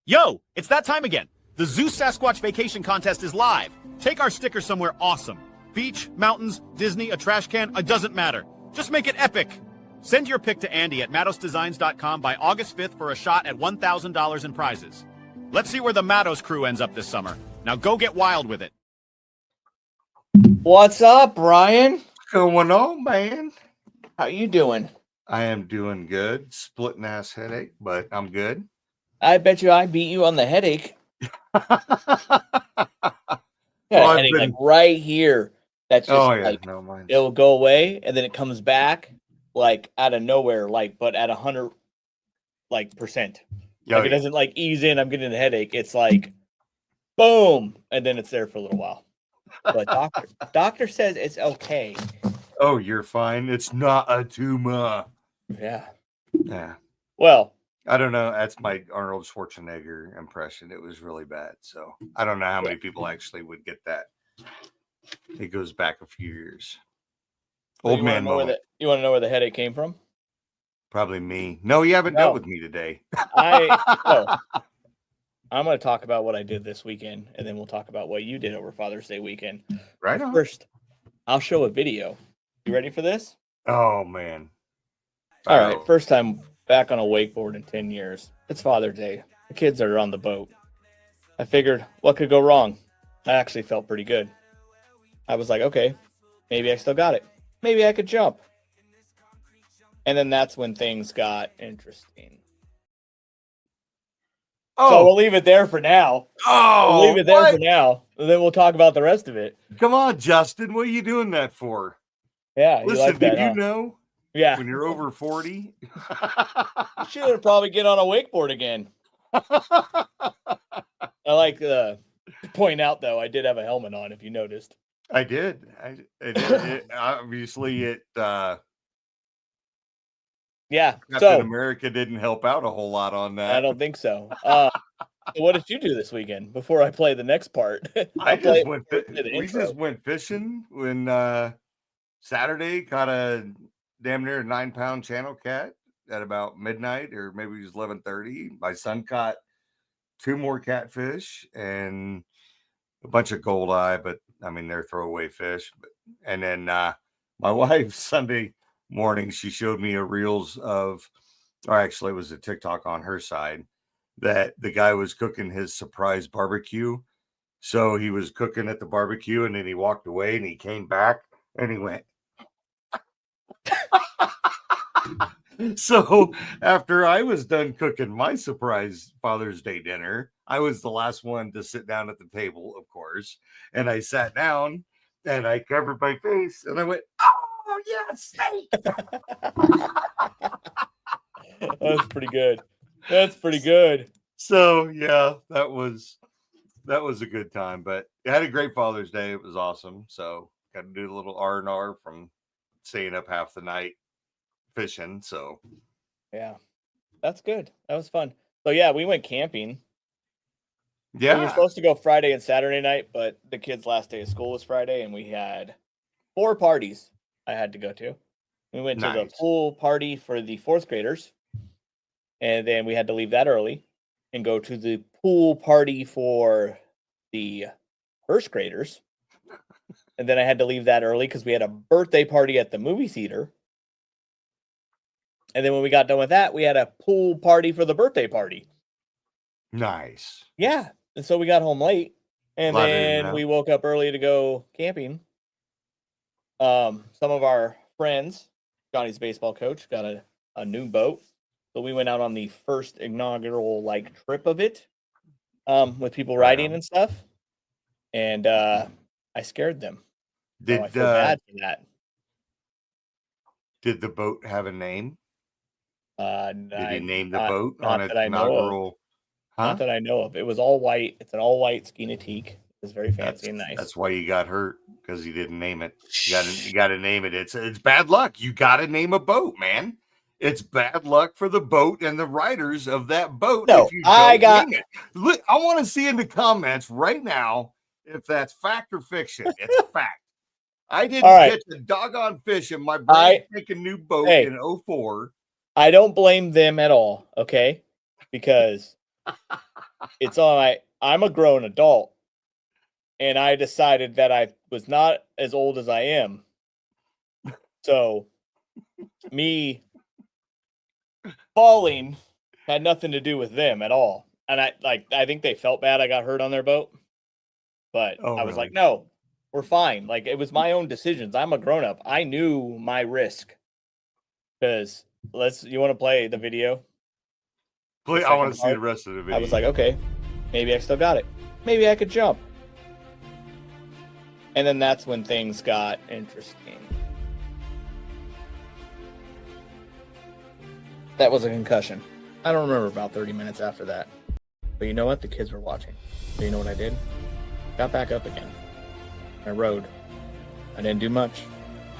Yo, it's that time again. The Zeus Sasquatch Vacation Contest is live. Take our sticker somewhere awesome. Beach, mountains, Disney, a trash can, it doesn't matter. Just make it epic. Send your pic to Andy at mattosdesigns.com by August 5th for a shot at $1,000 in prizes. Let's see where the Mattos crew ends up this summer. Now go get wild with it. What's up, Brian? What's going on, man? How you doing? I am doing good. Splitting ass headache, but I'm good. I bet you I beat you on the headache. Well, headache like right here. That's just mine. It'll go away and then it comes back like out of nowhere, but at 100% It doesn't ease in. I'm getting a headache. It's like boom, and then it's there for a little while. But doctor says it's okay. Oh, you're fine. It's not a tumor. Yeah. Well, I don't know. That's my Arnold Schwarzenegger impression. It was really bad. So I don't know how many people actually would get that. It goes back a few years. Old man moment. You want to know where the headache came from? Probably me. No, you haven't dealt with me today. I'm going to talk about what I did this weekend, and then we'll talk about what you did over Father's Day weekend. Right on. First, I'll show a video. You ready for this? Oh, man. All right. First time back on a wakeboard in 10 years. It's Father's Day. The kids are on the boat. I figured, what could go wrong? I actually felt pretty good. I was like, okay, maybe I still got it. Maybe I could jump. And then that's when things got interesting. Oh, so we'll leave it there for now. Oh, we'll leave it there for now. And then we'll talk about the rest of it. Come on, Justin. What are you doing that for? Yeah. Listen, did you know? Yeah. When you're over 40? You should probably get on a wakeboard again. I like to point out, though, I did have a helmet on, if you noticed. I did. I did. Obviously, yeah. Captain America didn't help out a whole lot on that. I don't think so. What did you do this weekend before I play the next part? We just went fishing when Saturday, caught a damn near 9-pound channel cat at about midnight, or maybe it was 11:30. My son caught 2 more catfish and a bunch of goldeye, but I mean, they're throwaway fish. And then my wife, Sunday morning, she showed me a reels of, or actually it was a TikTok on her side, that the guy was cooking his surprise barbecue. So he was cooking at the barbecue and then he walked away and he came back and he went. So after I was done cooking my surprise Father's Day dinner, I was the last one to sit down at the table, of course. And I sat down and I covered my face and I went, oh, yes, steak. That's pretty good. That's pretty good. So, yeah, that was a good time. But I had a great Father's Day. It was awesome. So got to do a little R&R from staying up half the night fishing. So yeah, that's good. That was fun. So yeah, we went camping. Yeah, we were supposed to go Friday and Saturday night, but the kids' last day of school was Friday, and we had 4 parties I had to go to. We went to the pool party for the 4th graders, and then we had to leave that early and go to the pool party for the 1st graders. And then I had to leave that early because we had a birthday party at the movie theater. And then when we got done with that, we had a pool party for the birthday party. Nice. Yeah. And so we got home late. And then we woke up early to go camping. Some of our friends, Johnny's baseball coach, got a new boat. So we went out on the first inaugural trip of it with people riding and stuff. And I scared them. So I feel bad for that. Did the boat have a name? Did he name the boat on its inaugural? Not that I know of. It was all white. It's an all white Ski-Nautique. It's very fancy and nice. That's why you got hurt, because you didn't name it. You got to name it. It's bad luck. You got to name a boat, man. It's bad luck for the boat and the riders of that boat. No, if you don't name it. Look, I want to see in the comments right now if that's fact or fiction. It's a fact. I didn't catch a doggone fish in my brand spanking new boat in 2004. I don't blame them at all, okay? Because It's all right. I'm a grown adult, and I decided that I was not as old as I am. So, me falling had nothing to do with them at all. And I think they felt bad I got hurt on their boat. But I was really? like, no, we're fine. Like, it was my own decisions. I'm a grown up. I knew my risk. Because you want to play the video? Please, I want to see the rest of the video. I was like, okay, maybe I still got it. Maybe I could jump. And then that's when things got interesting. That was a concussion. I don't remember about 30 minutes after that. But you know what? The kids were watching. So you know what I did? Got back up again. I rode. I didn't do much.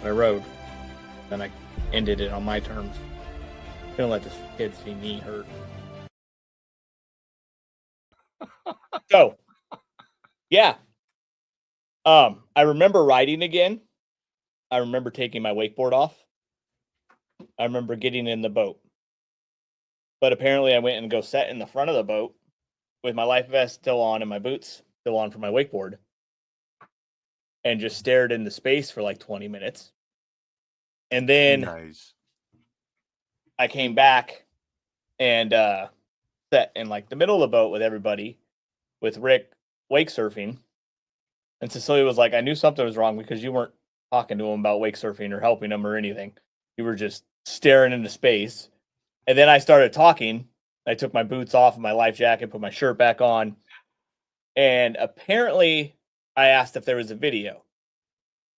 But I rode. Then I ended it on my terms. Gonna let the kids see me hurt. So, yeah. I remember riding again. I remember taking my wakeboard off. I remember getting in the boat. But apparently I went and go sat in the front of the boat with my life vest still on and my boots still on for my wakeboard. And just stared into space for like 20 minutes. And then I came back and sat in like the middle of the boat with everybody, with Rick wake surfing. And Cecilia was like, I knew something was wrong because you weren't talking to him about wake surfing or helping him or anything. You were just staring into space. And then I started talking. I took my boots off and my life jacket, put my shirt back on. And apparently I asked if there was a video.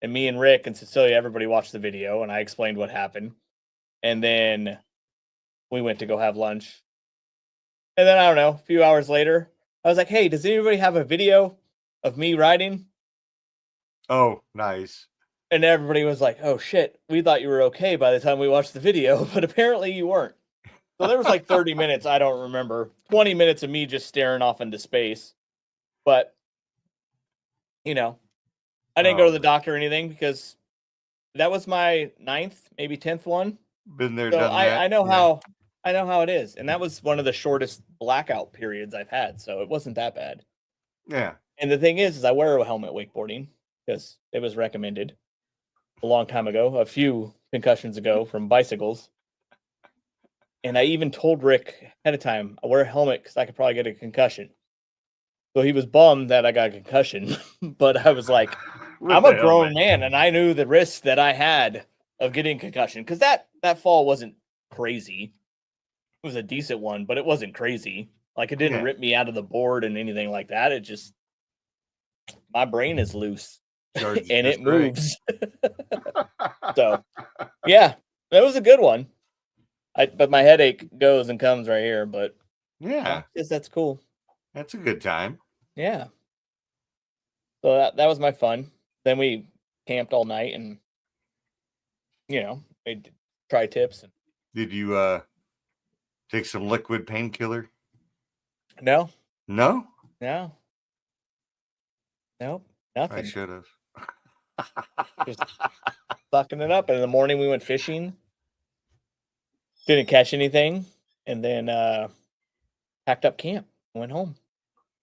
And me and Rick and Cecilia, everybody watched the video, and I explained what happened. And then we went to go have lunch. And then, I don't know, a few hours later, I was like, hey, does anybody have a video of me riding? Oh, nice. And everybody was like, oh, shit, we thought you were okay by the time we watched the video, but apparently you weren't. So there was like 30 minutes, I don't remember. 20 minutes of me just staring off into space. But, you know, I didn't go to the doctor or anything because that was my 9th, maybe 10th one. Been there, so done that. I know how it is. And that was one of the shortest blackout periods I've had. So it wasn't that bad. Yeah. And the thing is I wear a helmet wakeboarding because it was recommended a long time ago, a few concussions ago from bicycles. And I even told Rick ahead of time, I wear a helmet because I could probably get a concussion. So he was bummed that I got a concussion, but I was like, I'm a grown man, and I knew the risk that I had of getting concussion because that fall wasn't crazy. It was a decent one, but it wasn't crazy. Like, it didn't rip me out of the board and anything like that. It just, my brain is loose and it moves. So, yeah, that was a good one. But my headache goes and comes right here. But yeah, that's cool. That's a good time. Yeah. So that was my fun. Then we camped all night and, we tried tips. And did you take some liquid painkiller? No. No? No. Nope. Nothing. I should have. Just sucking it up. And in the morning we went fishing. Didn't catch anything. And then packed up camp and went home.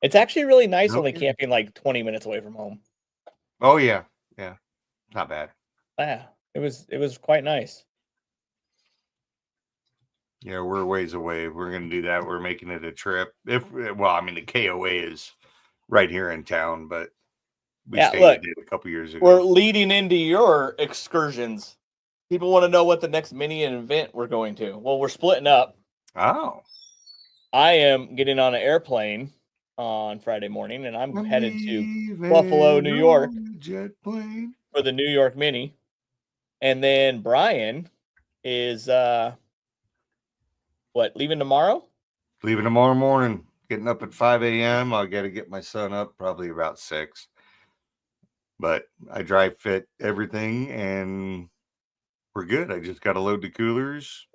It's actually really nice only camping like 20 minutes away from home. Oh, yeah. Yeah. Not bad. Yeah. It was quite nice. Yeah, we're a ways away. We're going to do that. We're making it a trip. The KOA is right here in town, but we stayed a couple years ago. We're leading into your excursions. People want to know what the next mini event we're going to. Well, we're splitting up. Oh. I am getting on an airplane on Friday morning, and I'm headed to Buffalo, New York for the New York Mini. And then Brian is leaving tomorrow? Leaving tomorrow morning. Getting up at 5 a.m. I got to get my son up probably about 6. But I dry fit everything, and we're good. I just got to load the coolers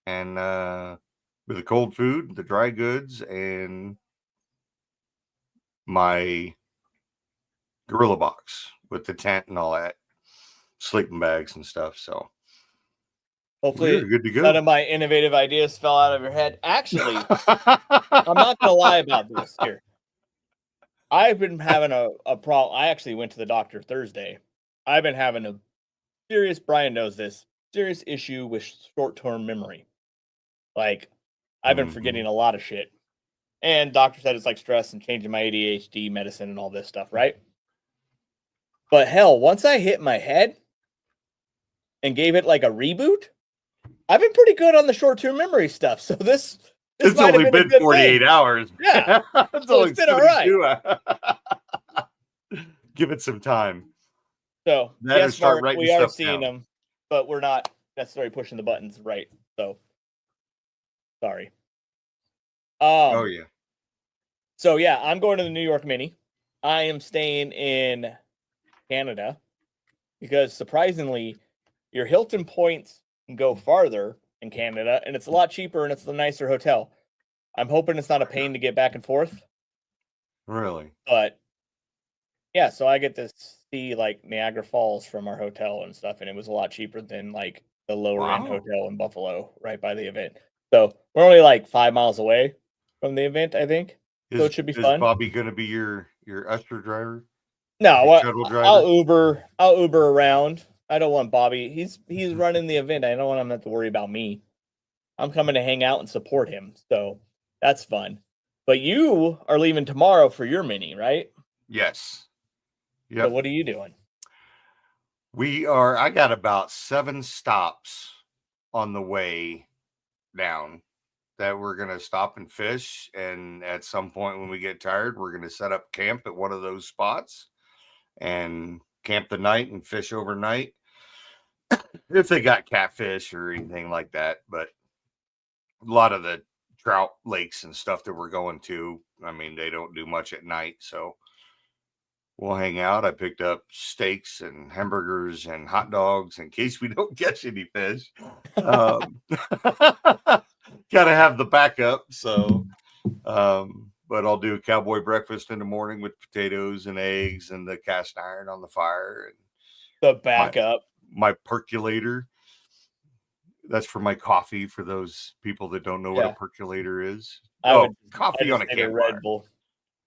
and with the cold food, the dry goods, and my gorilla box with the tent and all that, sleeping bags and stuff. So Hopefully, good to go. None of my innovative ideas fell out of your head. Actually, I'm not going to lie about this here. I've been having a problem. I actually went to the doctor Thursday. I've been having a serious, Brian knows this, serious issue with short-term memory. Like, I've been forgetting a lot of shit. And doctor said it's like stress and changing my ADHD medicine and all this stuff, right? But hell, once I hit my head and gave it like a reboot, I've been pretty good on the short-term memory stuff. So this it's might only have been been 48 hours. Yeah. It's So only it's been all right. Give it some time. So that yes, start Mark, we are seeing them, but we're not necessarily pushing the buttons right. So sorry. Oh yeah. So yeah, I'm going to the New York Mini. I am staying in Canada because surprisingly, your Hilton points can go farther in Canada, and it's a lot cheaper and it's a nicer hotel. I'm hoping it's not a pain to get back and forth. Really? But yeah, so I get to see like Niagara Falls from our hotel and stuff, and it was a lot cheaper than like the lower end hotel in Buffalo right by the event. So we're only like 5 miles away from the event, I think. So it should be fun. Is Bobby going to be your usher driver? No, shuttle driver? I'll Uber around. I don't want Bobby. He's running the event. I don't want him to have to worry about me. I'm coming to hang out and support him. So that's fun. But you are leaving tomorrow for your mini, right? Yes. Yep. So what are you doing? I got about 7 stops on the way down that we're going to stop and fish. And at some point when we get tired, we're going to set up camp at one of those spots and camp the night and fish overnight if they got catfish or anything like that. But a lot of the trout lakes and stuff that we're going to, I mean, they don't do much at night. So we'll hang out. I picked up steaks and hamburgers and hot dogs in case we don't catch any fish. Got to have the backup. So, but I'll do a cowboy breakfast in the morning with potatoes and eggs and the cast iron on the fire. And the backup. My percolator. That's for my coffee for those people that don't know what a percolator is. Coffee on a campfire.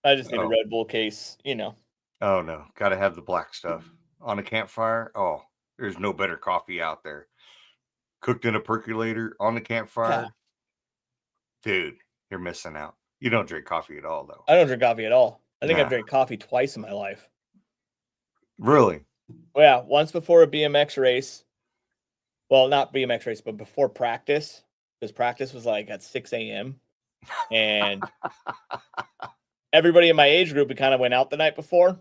I just need a Red Bull case, you know. Oh, no. Got to have the black stuff on a campfire. Oh, there's no better coffee out there. Cooked in a percolator on the campfire. Yeah. Dude, you're missing out. You don't drink coffee at all, though. I don't drink coffee at all. I think I've drank coffee twice in my life. Really? Well, yeah, once before a BMX race. Well, not BMX race, but before practice. Because practice was like at 6 a.m. And everybody in my age group, we kind of went out the night before.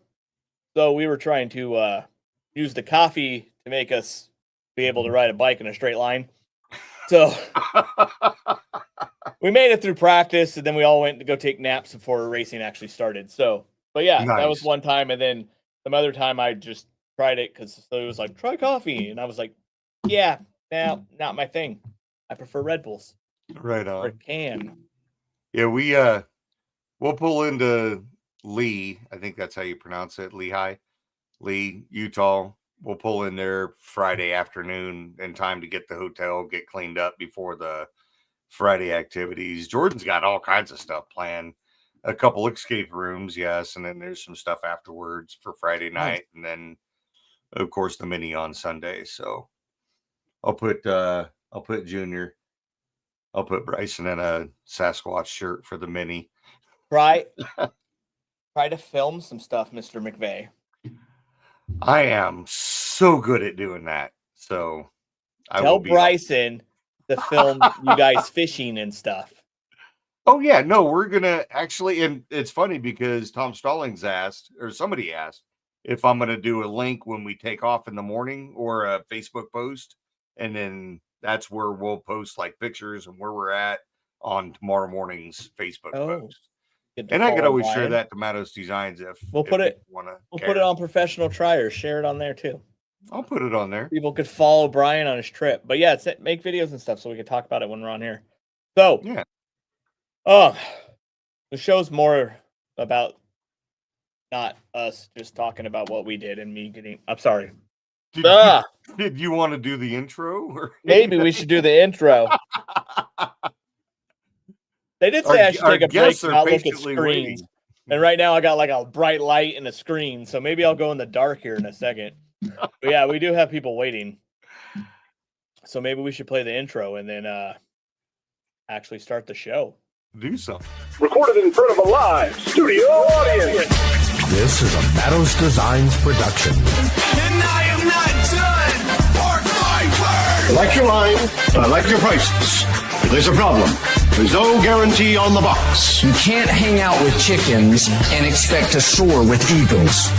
So we were trying to use the coffee to make us be able to ride a bike in a straight line. So we made it through practice, and then we all went to go take naps before racing actually started. So, but yeah, That was one time. And then some other time I just tried it because it was like, try coffee. And I was like, yeah, no, not my thing. I prefer Red Bulls. Right on. Or can. Yeah, we'll pull into Lee. I think that's how you pronounce it. Lee, Utah. We'll pull in there Friday afternoon in time to get the hotel, get cleaned up before the Friday activities. Jordan's got all kinds of stuff planned. A couple escape rooms, yes, and then there's some stuff afterwards for Friday night, and then of course the mini on Sunday. So I'll put Junior. I'll put Bryson in a Sasquatch shirt for the mini. Try to film some stuff, Mr. McVay. I am so good at doing that. So tell Bryson to film you guys fishing and stuff. Oh yeah, no, we're gonna actually, and it's funny because Tom Stallings asked, or somebody asked, if I'm gonna do a link when we take off in the morning or a Facebook post, and then that's where we'll post like pictures and where we're at on tomorrow morning's Facebook post. And I could always share that to Mattos Designs if we'll put it on Professional Triers. Share it on there too. I'll put it on there. People could follow Brian on his trip. But yeah, make videos and stuff so we can talk about it when we're on here. So yeah. The show's more about not us just talking about what we did and me getting Did you want to do the intro? Or maybe we should do the intro. They did say I should take a break and not look at screens. Waiting. And right now I got like a bright light and a screen, so maybe I'll go in the dark here in a second. But yeah, we do have people waiting. So maybe we should play the intro and then actually start the show. Do something. Recorded in front of a live studio audience. This is a Matos Designs production. And I am not done. Word by word. I like your line, but I like your prices. If there's a problem, there's no guarantee on the box. You can't hang out with chickens and expect to soar with eagles.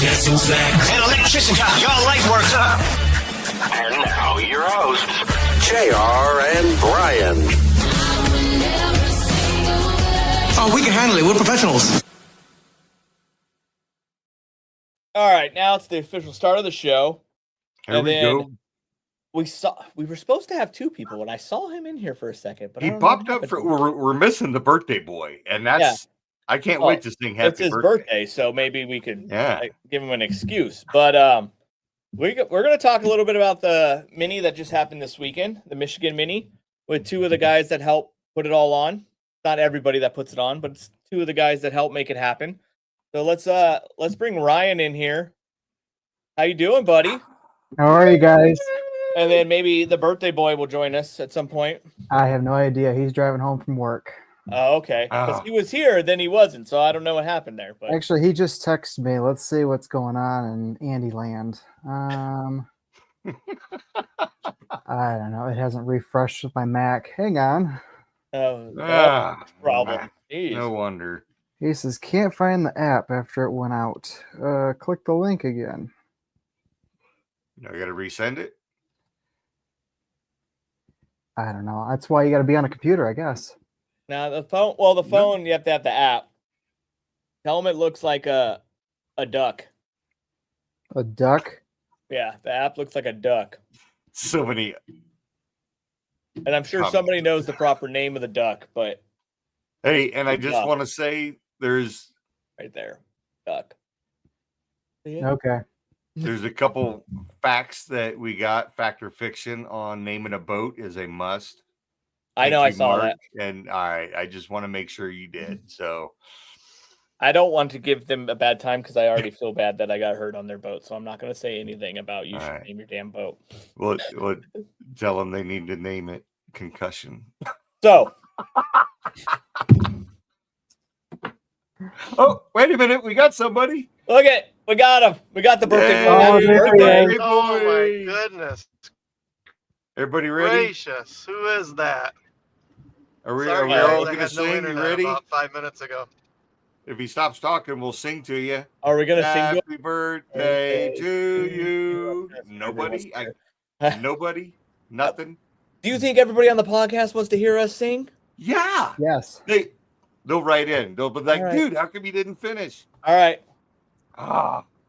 Guess who's back? An electrician got your light works up. And now your hosts, JR and Brian. Oh, we can handle it. We're professionals. All right, now it's the official start of the show. Here we go. We were supposed to have two people, and I saw him in here for a second, but he popped up for. We're missing the birthday boy, and that's I can't wait to sing happy birthday. It's his birthday, so maybe we could give him an excuse. But we're going to talk a little bit about the mini that just happened this weekend, the Michigan mini, with two of the guys that helped put it all on. Not everybody that puts it on, but it's two of the guys that helped make it happen. So let's bring Ryan in here. How you doing, buddy? How are you guys? And then maybe the birthday boy will join us at some point. I have no idea. He's driving home from work. Oh, okay. Because he was here, then he wasn't. So I don't know what happened there. But actually, he just texted me. Let's see what's going on in Andy land. I don't know. It hasn't refreshed with my Mac. Hang on. Problem. Jeez. No wonder. He says, can't find the app after it went out. Click the link again. I got to resend it? I don't know. That's why you got to be on a computer, I guess. Now, the phone, you have to have the app. Tell them it looks like a duck. A duck? Yeah, the app looks like a duck. So many. And I'm sure somebody knows the proper name of the duck, but. Hey, and I just want to say there's. Right there. Duck. Okay. There's a couple facts that we got. Fact or fiction on naming a boat is a must. I know, I saw that. And all right, I just want to make sure you did. So I don't want to give them a bad time because I already feel bad that I got hurt on their boat. So I'm not going to say anything about you should name your damn boat. Well, tell them they need to name it Concussion. So. Oh, wait a minute. We got somebody. Look it. We got him. We got the birthday boy. Oh, my goodness. Everybody ready? Gracious. Who is that? Are we all going to sing? You ready? About 5 minutes ago. If he stops talking, we'll sing to you. Are we going to sing? Happy birthday to you. Nobody? Nobody? Nothing? Do you think everybody on the podcast wants to hear us sing? Yeah. Yes. They'll write in. They'll be like, dude, how come you didn't finish? All right.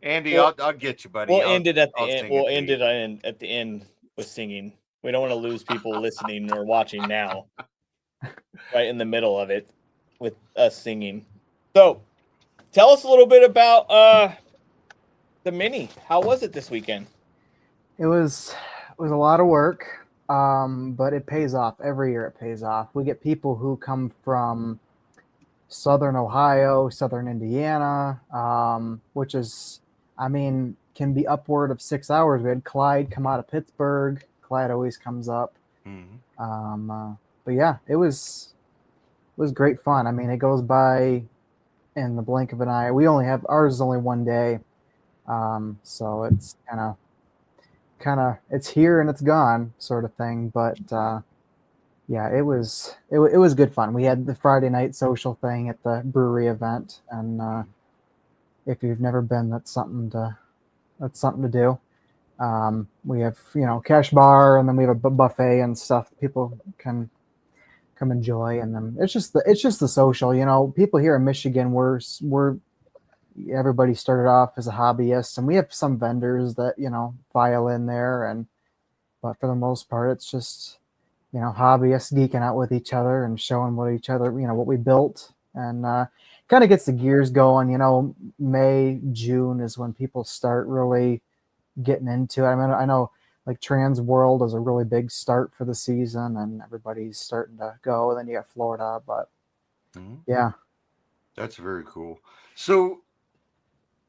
Andy, I'll get you, buddy. We'll end it at the end. We'll end it at the end with singing. We don't want to lose people listening or watching now. Right in the middle of it with us singing. So, tell us a little bit about the mini. How was it this weekend? It was a lot of work, but it pays off. Every year it pays off. We get people who come from Southern Ohio, Southern Indiana, which is, can be upward of 6 hours. We had Clyde come out of Pittsburgh. Clyde always comes up. Mm-hmm. But yeah, it was great fun. It goes by in the blink of an eye. Ours is only one day. So it's kind of it's here and it's gone sort of thing. But yeah, it was good fun. We had the Friday night social thing at the brewery event, and if you've never been, that's something to do. We have cash bar, and then we have a buffet and stuff people can come enjoy, and then it's just the social. People here in Michigan, we're everybody started off as a hobbyist, and we have some vendors that file in there, but for the most part, it's just hobbyists geeking out with each other and showing what each other what we built, and kind of gets the gears going. You know, May, June is when people start really getting into it. I mean, I know like Trans World is a really big start for the season, and everybody's starting to go. And then you got Florida, but yeah, that's very cool. So,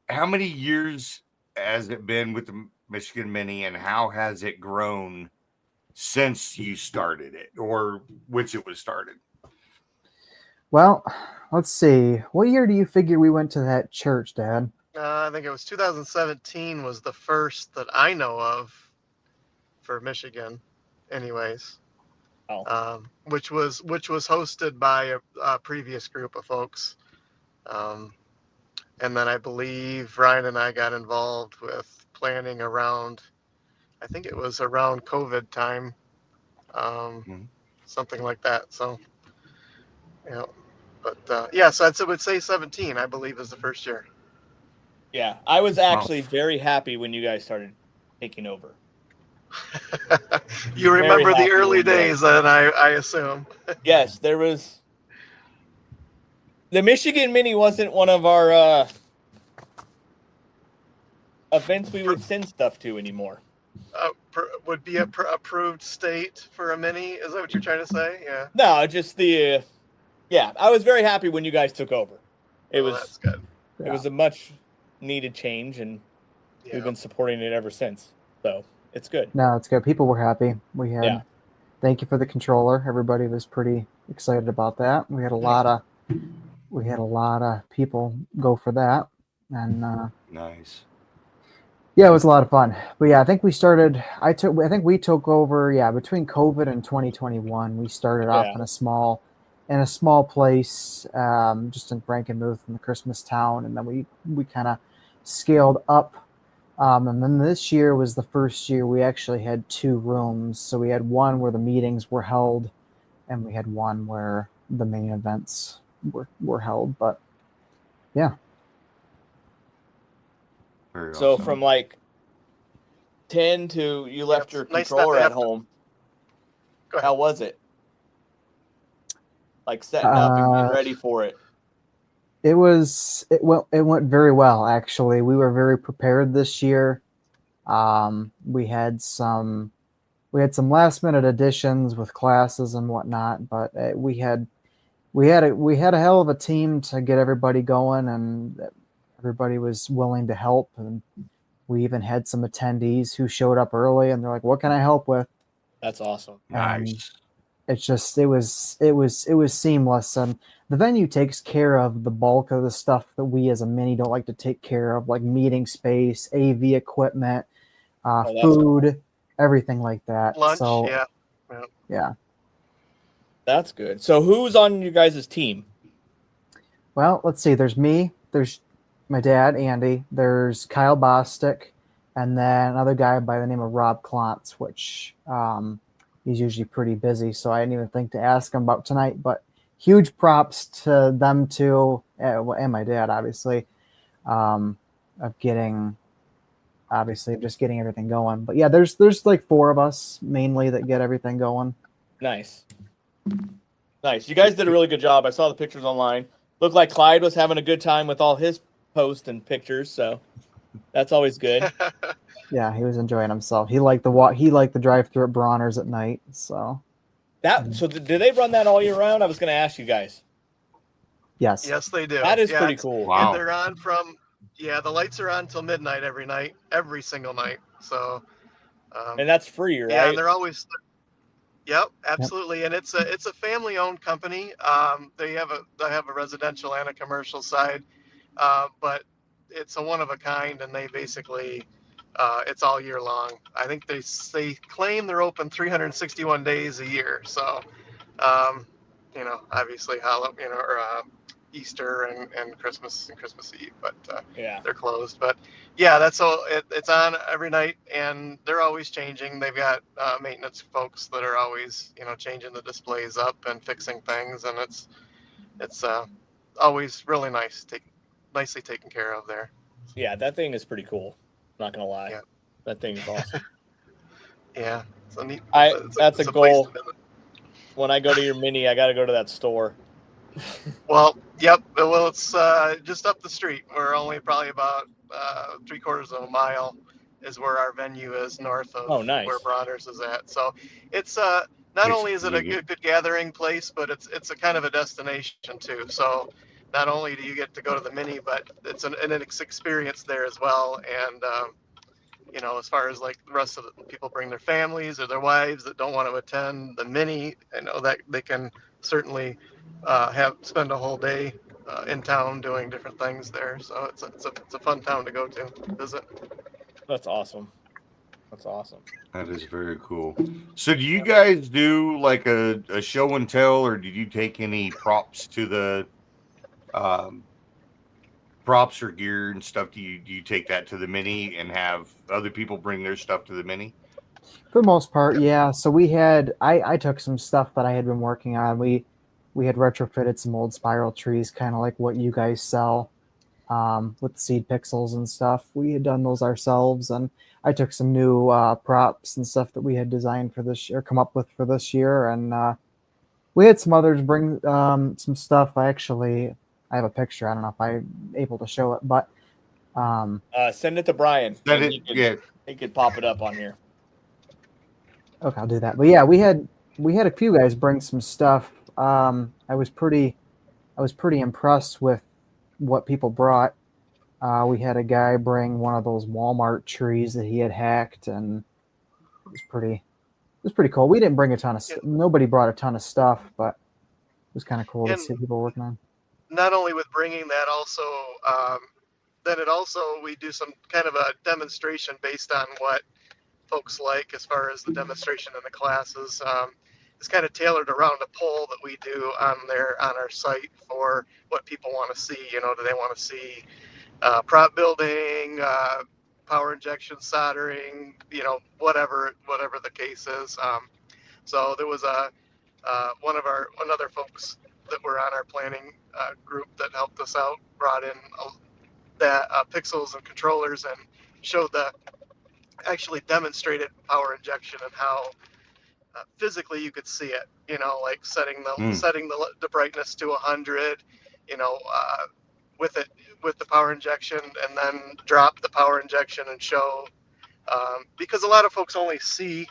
how many years has it been with the Michigan Mini, and how has it grown since you started it, or which it was started? Well, let's see. What year do you figure we went to that church, Dad? I think it was 2017 was the first that I know of for Michigan, anyways. Which was hosted by a previous group of folks, and then I believe Ryan and I got involved with planning around. I think it was around COVID time, something like that. So, yeah, but yeah, so I would say 17, I believe, is the first year. Yeah, I was actually very happy when you guys started taking over. You remember the early days, then, I assume. Yes, there was. The Michigan Mini wasn't one of our events we would send stuff to anymore. Would be a approved state for a mini? Is that what you're trying to say? Yeah. No, just the. Yeah, I was very happy when you guys took over. It was. That's good. It was a much needed change, and we've been supporting it ever since. So it's good. No, it's good. People were happy. We had. Thank you for the controller. Everybody was pretty excited about that. We had a lot of people go for that, and nice. Yeah, it was a lot of fun. But yeah, I think we started. I think we took over. Yeah, between COVID and 2021, we started off in a small place, just in Frankenmuth in the Christmas town, and then we kind of scaled up. And then this year was the first year we actually had 2 rooms. So we had one where the meetings were held, and we had one where the main events were held. But yeah. Very so awesome. From like 10 to you left your controller at home. How was it? Like setting up and getting ready for it. It went very well, actually. We were very prepared this year. We had some last minute additions with classes and whatnot, but we had a hell of a team to get everybody going, and everybody was willing to help. And we even had some attendees who showed up early, and they're like, "What can I help with?" That's awesome. Nice. It's just it was seamless, and the venue takes care of the bulk of the stuff that we as a mini don't like to take care of, like meeting space, AV equipment, food, everything like that. Lunch, so, yeah. That's good. So who's on you guys' team? Well, let's see. There's me. There's my dad, Andy. There's Kyle Bostic, and then another guy by the name of Rob Klontz, which he's usually pretty busy, so I didn't even think to ask him about tonight. But huge props to them too, and my dad, obviously, of just getting everything going. But yeah, there's like 4 of us mainly that get everything going. Nice. You guys did a really good job. I saw the pictures online. Looked like Clyde was having a good time with all his posts and pictures, so that's always good. Yeah, he was enjoying himself. He liked the drive-through at Bronner's at night. So do they run that all year round? I was going to ask you guys. Yes. Yes, they do. That is pretty cool. Wow. And they're on the lights are on till midnight every single night. So, and that's free, right? Yeah, and they're always. Yep, absolutely. Yep. And it's a family-owned company. They have a residential and a commercial side, but it's a one of a kind, and they basically. It's all year long. I think they claim they're open 361 days a year. So, obviously Halloween, or Easter and Christmas Eve, but they're closed. But yeah, that's all. It's on every night, and they're always changing. They've got maintenance folks that are always changing the displays up and fixing things, and it's always really nicely taken care of there. Yeah, that thing is pretty cool. Not gonna lie, that thing is awesome. Yeah, it's a neat. That's a goal. When I go to your mini, I got to go to that store. Well, Yep. Well, it's just up the street. We're only probably about 3/4 of a mile is where our venue is, north of where nice. Bronner's is at. So it's not Makes only it is it a convenient. good gathering place, but it's a kind of a destination too. So not only do you get to go to the mini, but it's an experience there as well. And you know, as far as like the rest of the people bring their families or their wives that don't want to attend the mini, I know that they can certainly spend a whole day in town doing different things there. So it's a fun town to go to visit. That's awesome. That's awesome. That is very cool. So do you guys do like a show and tell, or did you take any props to the props or gear and stuff? Do you take that to the mini and have other people bring their stuff to the mini? For the most part, yeah. So we had I took some stuff that I had been working on. We had retrofitted some old spiral trees, kind of like what you guys sell, with seed pixels and stuff. We had done those ourselves, and I took some new props and stuff that we had designed for this year, come up with for this year, and we had some others bring some stuff. I have a picture. I don't know if I'm able to show it, but send it to Brian. He could pop it up on here. Okay, I'll do that. But yeah, we had a few guys bring some stuff. I was pretty impressed with what people brought. We had a guy bring one of those Walmart trees that he had hacked, and it was pretty cool. We didn't bring a ton of nobody brought a ton of stuff, but it was kind of cool to see people working on. Not only with bringing that, also we do some kind of a demonstration based on what folks like as far as the demonstration in the classes. It's kind of tailored around a poll that we do on our site for what people want to see. You know, do they want to see prop building, power injection, soldering, you know, whatever the case is. So there was another folks that were on our planning group that helped us out, brought in that pixels and controllers and actually demonstrated power injection and how physically you could see it, you know, like setting the brightness to 100, you know, with the power injection, and then drop the power injection and show, because a lot of folks only see,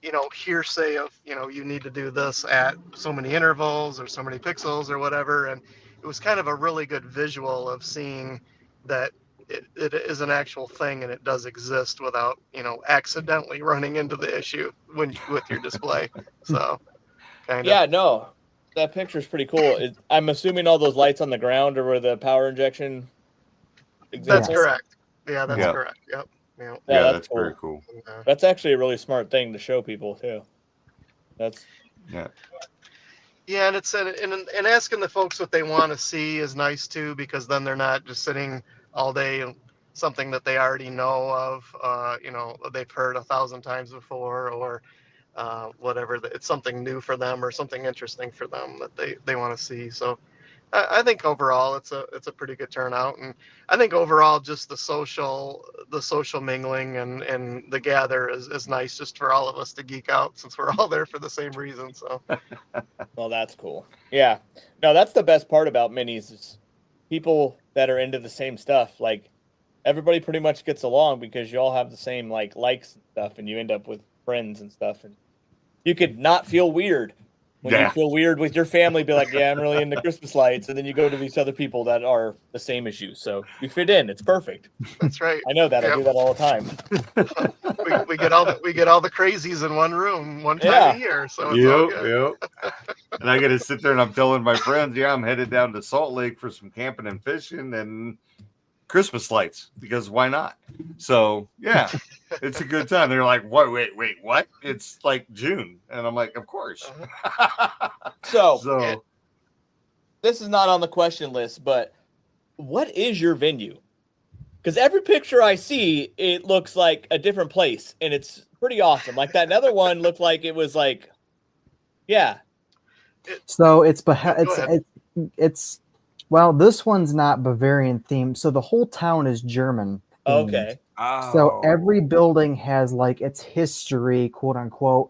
you know, hearsay of, you know, you need to do this at so many intervals or so many pixels or whatever. And it was kind of a really good visual of seeing that it is an actual thing and it does exist without, you know, accidentally running into the issue with your display. So kind of. Yeah, no, that picture is pretty cool. I'm assuming all those lights on the ground are where the power injection exists. That's correct. Yeah, that's correct. Yep. Yeah, that's cool. very cool. That's actually a really smart thing to show people too. Yeah, and it's and asking the folks what they want to see is nice too, because then they're not just sitting all day something that they already know of, you know, they've heard 1,000 times before, or whatever. It's something new for them or something interesting for them that they want to see. So I think overall it's a pretty good turnout, and I think overall just the social mingling and the gather is nice, just for all of us to geek out, since we're all there for the same reason. So well, that's cool. Yeah, no, that's the best part about minis is people that are into the same stuff. Like everybody pretty much gets along because you all have the same likes and stuff, and you end up with friends and stuff, and you could not feel weird. When you feel weird with your family, be like, yeah, I'm really into Christmas lights. And then you go to these other people that are the same as you. So you fit in. It's perfect. That's right. I know that. Yep. I do that all the time. we get all the crazies in one room one time a year. So it's all good. And I got to sit there and I'm telling my friends, I'm headed down to Salt Lake for some camping and fishing and Christmas lights, because why not? So yeah, it's a good time. They're like, wait, what? It's like June. And I'm like, of course. So this is not on the question list, but what is your venue? Because every picture I see, it looks like a different place, and it's pretty awesome. Like that other one looked like it was like, yeah. So well, this one's not Bavarian themed, so the whole town is German themed. Okay. Oh. So every building has like its history, quote unquote,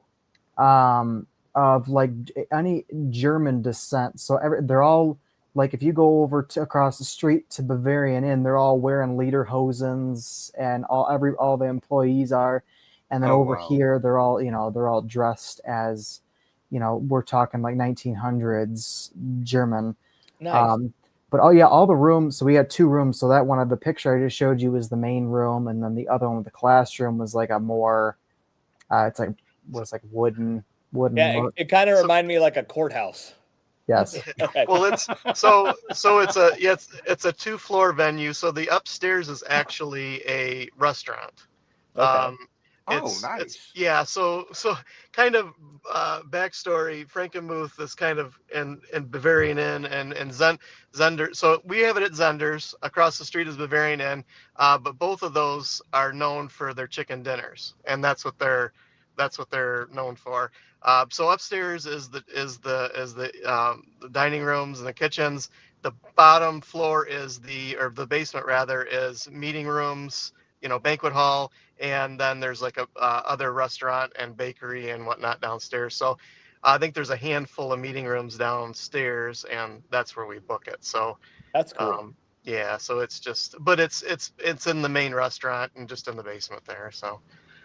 of like any German descent. So they're all like if you go over to across the street to Bavarian Inn, they're all wearing lederhosens, and all the employees are. And then over here, they're all dressed as, we're talking like 1900s German. Nice. But all the rooms. So we had 2 rooms. So that one of the picture I just showed you was the main room, and then the other one with the classroom was like a more, it's like wooden. Yeah, it kind of reminded me like a courthouse. Yes. Okay. Well, it's it's a 2-floor venue. So the upstairs is actually a restaurant. Okay. Nice. So kind of backstory. Frankenmuth is kind of in Bavarian Inn and Zender. So we have it at Zender's. Across the street is Bavarian Inn, but both of those are known for their chicken dinners, and that's what they're known for. So upstairs is the dining rooms and the kitchens. The bottom floor the basement rather is meeting rooms, banquet hall, and then there's like a other restaurant and bakery and whatnot downstairs. So I think there's a handful of meeting rooms downstairs, and that's where we book it. So That's cool. so it's just, but it's in the main restaurant and just in the basement there. So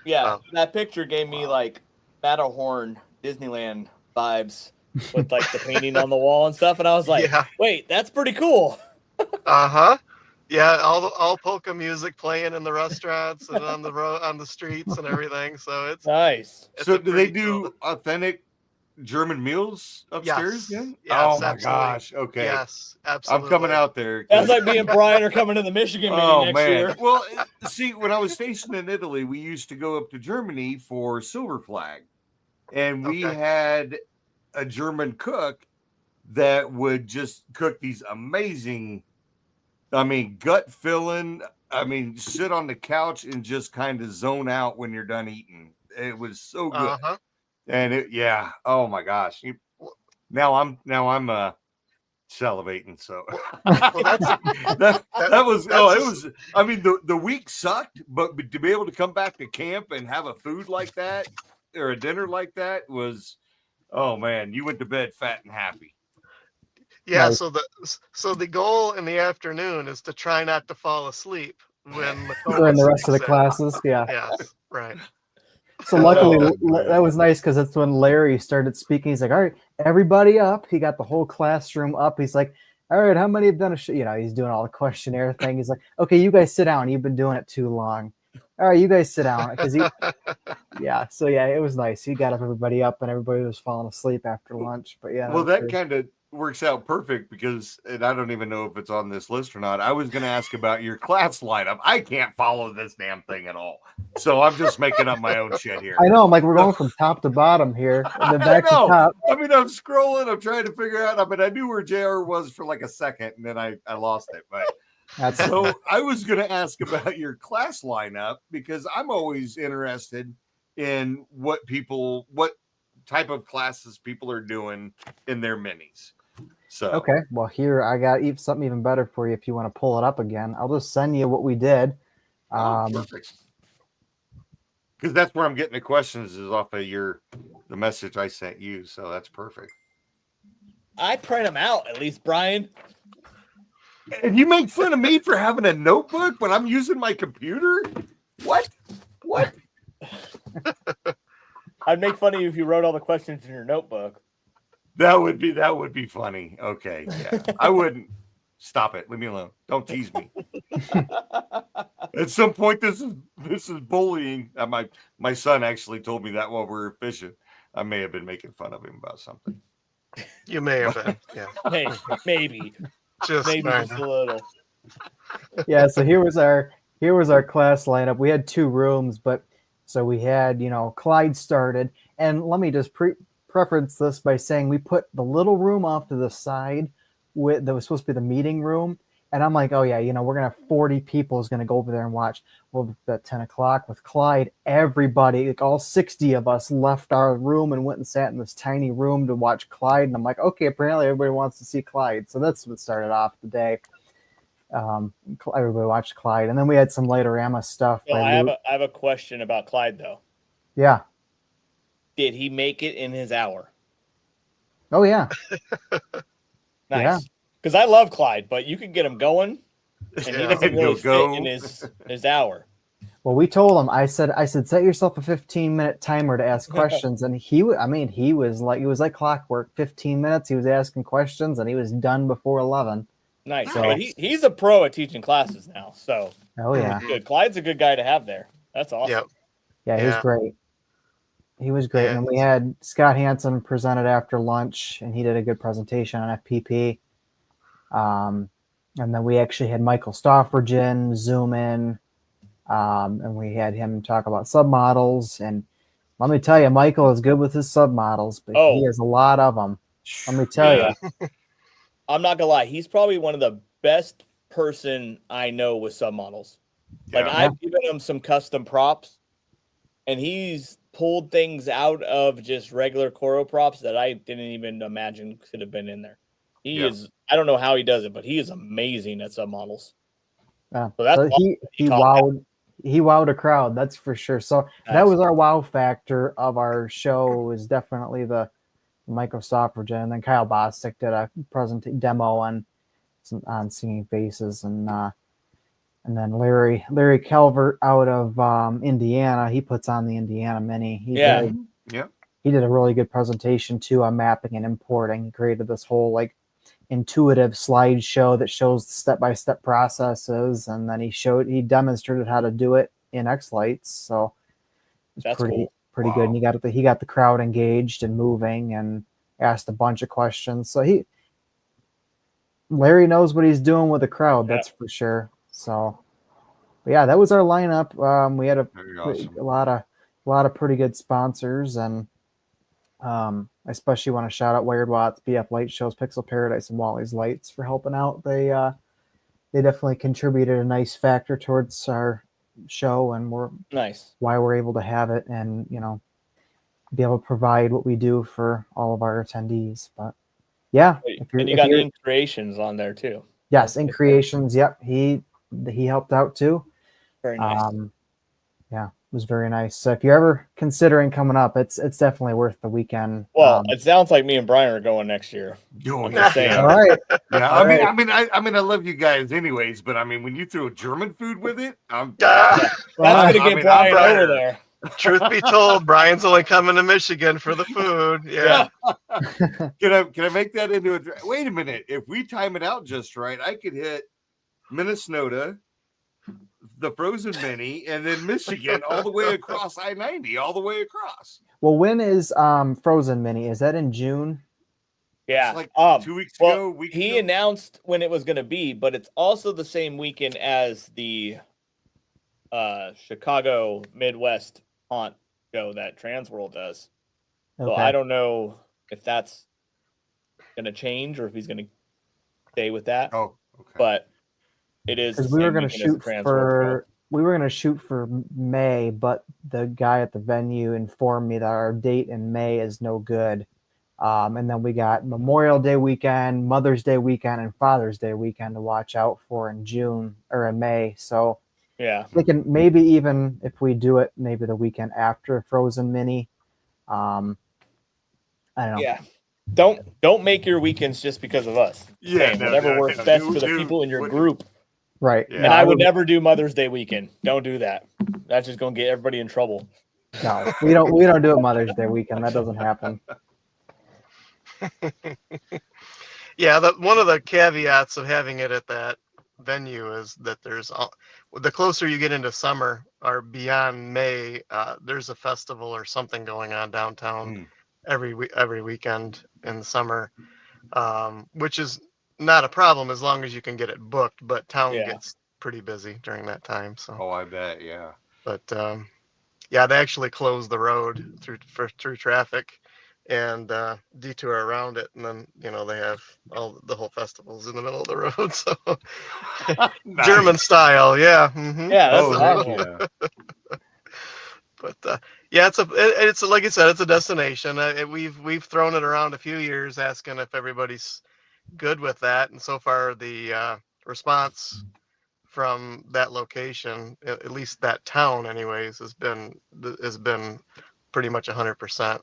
yeah, that picture gave me like Matterhorn Disneyland vibes with like the painting on the wall and stuff, and I was like, wait, that's pretty cool. Yeah, all polka music playing in the restaurants and on the streets and everything. So it's nice. So do they do authentic German meals upstairs? Yes. Then? Yes, oh my absolutely. gosh! Okay. Yes, absolutely. I'm coming out there. Sounds like me and Brian are coming to the Michigan meeting next year. Well, see, when I was stationed in Italy, we used to go up to Germany for Silver Flag, and we had a German cook that would just cook these amazing, gut filling. Sit on the couch and just kind of zone out when you're done eating. It was so good. And oh my gosh. Now I'm salivating. So that was the week sucked, but to be able to come back to camp and have a food like that or a dinner like that was, oh man, you went to bed fat and happy. Yeah, so the goal in the afternoon is to try not to fall asleep when the rest of the classes. Yeah. Yes, right. So luckily that was nice, because that's when Larry started speaking. He's like, all right, everybody up. He got the whole classroom up. He's like, all right, how many have done he's doing all the questionnaire thing. He's like, okay, you guys sit down. You've been doing it too long. All right, you guys sit down. It was nice. He got everybody up, and everybody was falling asleep after lunch. But that kind of works out perfect, because, and I don't even know if it's on this list or not, I was going to ask about your class lineup. I can't follow this damn thing at all, so I'm just making up my own shit here. I know. I'm like, we're going from top to bottom here, and then back to top. I'm scrolling. I'm trying to figure out. I knew where JR was for like a second, and then I lost it. But so I was going to ask about your class lineup, because I'm always interested in what type of classes people are doing in their minis. So okay, well, here I got something even better for you if you want to pull it up again. I'll just send you what we did. Perfect. Because that's where I'm getting the questions, is off of the message I sent you. So that's perfect. I print them out, at least, Brian. And you make fun of me for having a notebook when I'm using my computer? What? I'd make fun of you if you wrote all the questions in your notebook. That would be funny. Okay, yeah. I wouldn't. Stop it. Leave me alone. Don't tease me. At some point, this is bullying. My son actually told me that while we were fishing. I may have been making fun of him about something. You may have been. Yeah. Hey, maybe. Just a little. Yeah. So here was our class lineup. We had 2 rooms, but so we had Clyde started, and let me just preference this by saying we put the little room off to the side that was supposed to be the meeting room. And I'm like, oh yeah, we're going to have 40 people is going to go over there and watch. Well, at 10 o'clock with Clyde, everybody, like all 60 of us left our room and went and sat in this tiny room to watch Clyde. And I'm like, okay, apparently everybody wants to see Clyde. So that's what started off the day. Everybody watched Clyde. And then we had some Laterama stuff. I have a question about Clyde, though. Yeah. Did he make it in his hour? Oh, yeah. Nice. because I love Clyde, but you can get him going, and he doesn't really fit in his hour. Well, we told him. I said, set yourself a 15-minute timer to ask questions, and he was like clockwork. 15 minutes, he was asking questions, and he was done before 11. Nice. So, but he's a pro at teaching classes now. So, oh yeah, good. Clyde's a good guy to have there. That's awesome. Yep. Yeah, he was great. He was great. And then we had Scott Hansen presented after lunch, and he did a good presentation on FPP. And then we actually had Michael Stoffridgen Zoom in, and we had him talk about submodels. And let me tell you, Michael is good with his submodels, but he has a lot of them. Let me tell you. I'm not gonna lie, he's probably one of the best person I know with submodels. Like I've given him some custom props, and he's pulled things out of just regular Coro props that I didn't even imagine could have been in there. He is, I don't know how he does it, but he is amazing at submodels. Yeah. So that's he wowed a crowd, that's for sure. So that was our wow factor of our show, was definitely the Michael Stoffridgen, and then Kyle Bostic did a demo on Singing Faces, and then Larry Calvert out of Indiana, he puts on the Indiana Mini. He did a really good presentation too on mapping and importing. He created this whole like intuitive slideshow that shows the step-by-step processes, and then he demonstrated how to do it in X-Lights. So it's pretty good. And he got the crowd engaged and moving, and asked a bunch of questions. So Larry knows what he's doing with the crowd, that's for sure. So, but yeah, that was our lineup. We had a lot of pretty good sponsors, and I especially want to shout out Wired Watts, BF Light Shows, Pixel Paradise, and Wally's Lights for helping out. They definitely contributed a nice factor towards our show, and why we're able to have it, and be able to provide what we do for all of our attendees. But yeah, and you got Ink Creations on there too. Yes, Ink Creations. Yep, he helped out too. Very nice. Yeah, it was very nice. So if you're ever considering coming up, it's definitely worth the weekend. Well, it sounds like me and Brian are going next year. All right. Yeah, I mean, I love you guys anyways, but I mean, when you throw German food with it, that's gonna get Brian over there. Truth be told, Brian's only coming to Michigan for the food. Yeah. Can I make that into a? Wait a minute. If we time it out just right, I could hit Minnesota, the Frozen Mini, and then Michigan all the way across I-90, all the way across. Well, when is Frozen Mini? Is that in June? Yeah, it's like 2 weeks ago. He announced when it was going to be, but it's also the same weekend as the Chicago Midwest Haunt show that Transworld does. Okay. So I don't know if that's going to change or if he's going to stay with that. Oh, okay. But it is. Because we were going to shoot for May, but the guy at the venue informed me that our date in May is no good. And then we got Memorial Day weekend, Mother's Day weekend, and Father's Day weekend to watch out for in June or in May. So yeah, thinking maybe even if we do it, maybe the weekend after Frozen Mini. I don't know. Yeah. Don't make your weekends just because of us. Yeah, whatever works best for the people in your group. Right. Yeah. And I would never do Mother's Day weekend. Don't do that. That's just gonna get everybody in trouble. No, we don't do it Mother's Day weekend. That doesn't happen. Yeah, one of the caveats of having it at that venue is that the closer you get into summer or beyond May, there's a festival or something going on downtown every weekend in the summer, which is not a problem as long as you can get it booked. But town gets pretty busy during that time. So I bet, yeah. But they actually close the road through traffic and detour around it, and then they have the whole festivals in the middle of the road. So nice. German style, yeah. Mm-hmm. Yeah, that's awesome. But it's like I said, it's a destination. We've thrown it around a few years, asking if everybody's good with that, and so far the response from that location, at least that town, anyways, has been pretty much 100%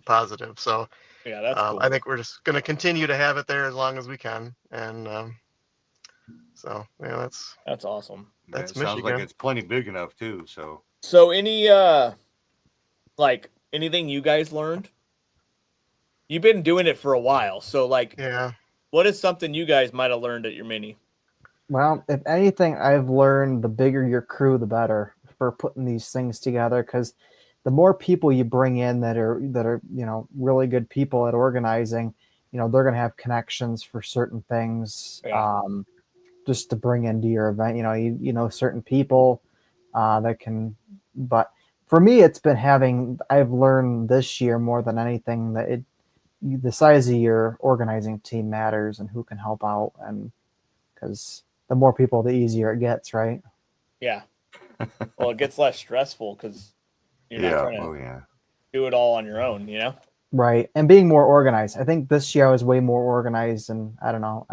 positive. So yeah, that's cool. I think we're just going to continue to have it there as long as we can. And so yeah, that's awesome. That's Michigan. Sounds like it's plenty big enough too. So any like anything you guys learned? You've been doing it for a while, so like, yeah. What is something you guys might have learned at your mini? Well, if anything, I've learned the bigger your crew, the better for putting these things together. Because the more people you bring in that are really good people at organizing, they're going to have connections for certain things. Yeah. Just to bring into your event, certain people that can. But for me, it's been I've learned this year more than anything that the size of your organizing team matters and who can help out, and because the more people, the easier it gets, right? Yeah. Well, it gets less stressful because you're not trying to do it all on your own, Right. And being more organized. I think this year I was way more organized, and I don't know.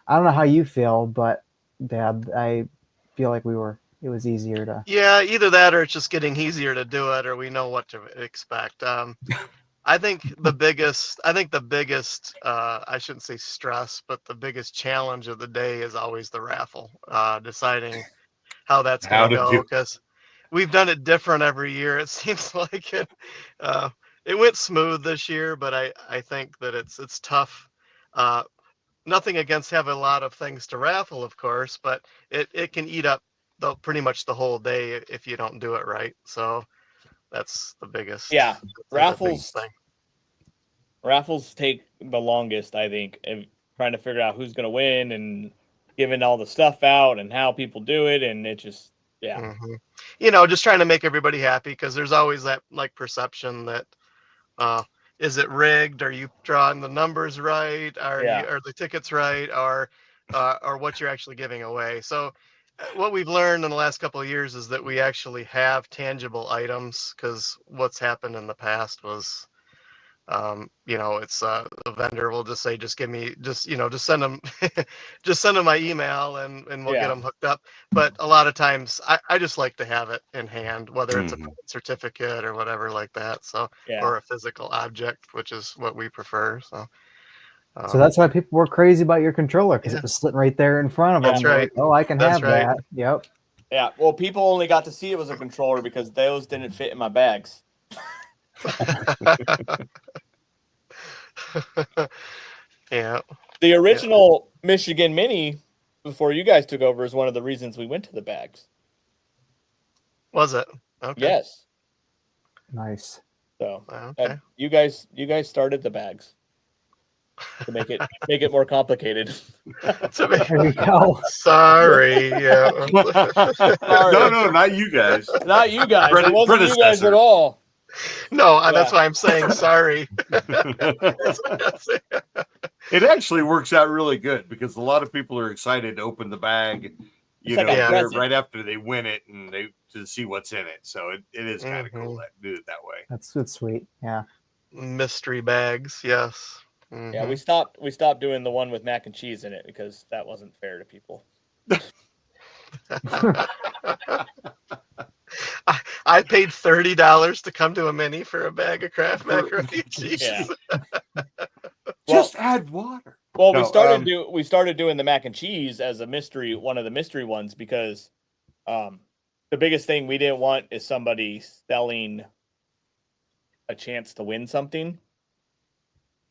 I don't know how you feel, but Dad, I feel like it was easier to. Yeah, either that or it's just getting easier to do it, or we know what to expect. I think the biggest, I shouldn't say stress, but the biggest challenge of the day is always the raffle, deciding how that's going to go, because we've done it different every year. It seems like it went smooth this year, but I think that it's tough. Nothing against having a lot of things to raffle, of course, but it can eat up pretty much the whole day if you don't do it right. So that's the biggest. Yeah, raffles take the longest, I think, of trying to figure out who's going to win and giving all the stuff out and how people do it, and it just just trying to make everybody happy, because there's always that like perception that is it rigged? Are you drawing the numbers right? Are the tickets right? Or what you're actually giving away? So what we've learned in the last couple of years is that we actually have tangible items, because what's happened in the past was it's the vendor will just say, just send them just send them my email and we'll get them hooked up. But a lot of times I just like to have it in hand, whether it's a certificate or whatever like that. So or a physical object, which is what we prefer. So that's why people were crazy about your controller, because it was sitting right there in front of them. That's right. Like, oh, I can have that. Yep. Yeah. Well, people only got to see it was a controller because those didn't fit in my bags. Yeah. The original Michigan Mini before you guys took over is one of the reasons we went to the bags. Was it? Okay. Yes. Nice. So you guys started the bags to make it more complicated. There you go. Sorry. Yeah. No, not you guys. Not you guys. It wasn't you guys at all. No, that's why I'm saying sorry. It actually works out really good, because a lot of people are excited to open the bag, right after they win it, and to see what's in it. So it is kind of cool to do it that way. That's sweet. Yeah. Mystery bags, yes. Mm-hmm. Yeah, we stopped doing the one with mac and cheese in it because that wasn't fair to people. I paid $30 to come to a mini for a bag of Kraft macaroni and cheese. Yeah. Just add water. Well, we started doing the mac and cheese as one of the mystery ones, because the biggest thing we didn't want is somebody selling a chance to win something.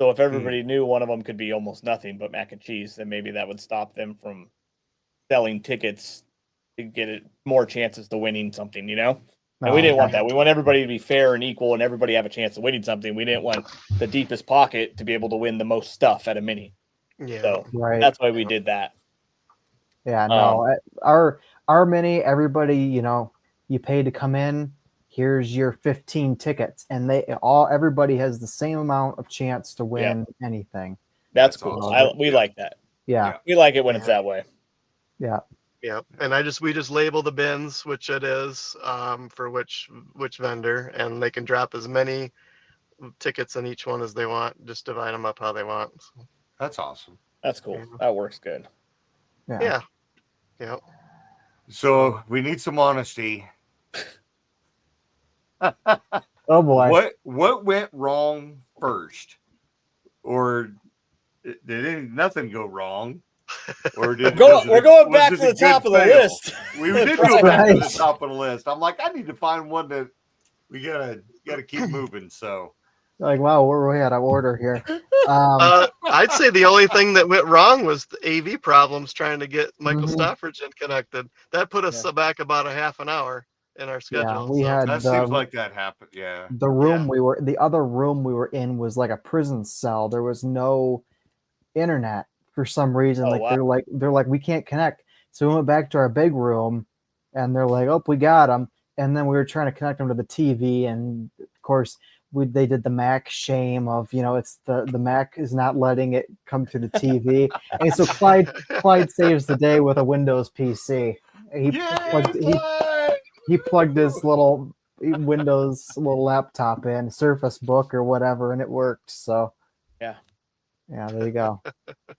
So if everybody knew one of them could be almost nothing but mac and cheese, then maybe that would stop them from selling tickets to get more chances to winning something, And we didn't want that. We want everybody to be fair and equal and everybody have a chance of winning something. We didn't want the deepest pocket to be able to win the most stuff at a mini. Yeah. So that's why we did that. Yeah, no. Our mini, everybody, you pay to come in. Here's your 15 tickets, and everybody has the same amount of chance to win anything. That's cool. We like that. Yeah. We like it when it's that way. Yeah. Yeah, and we just label the bins, which it is, for which vendor, and they can drop as many tickets in each one as they want. Just divide them up how they want. So. That's awesome. That's cool. That works good. Yeah. So we need some honesty. Oh boy. What went wrong first? Or did nothing go wrong? Or we're going back to the top of the list. We did go back to the top of the list. I'm like, I need to find one that we gotta keep moving. So like, wow, we're way out of order here. I'd say the only thing that went wrong was the AV problems trying to get Michael Stoffridgen connected. That put us back about a half an hour in our schedule. Yeah, we had that seems like that happened. Yeah. The room the other room we were in was like a prison cell. There was no internet for some reason. They're like, we can't connect. So we went back to our big room and they're like, oh, we got them. And then we were trying to connect them to the TV. And of course, they did the Mac shame of, it's the Mac is not letting it come to the TV. And so Clyde saves the day with a Windows PC. He plugged his little Windows little laptop in, Surface Book or whatever, and it worked. So yeah, there you go.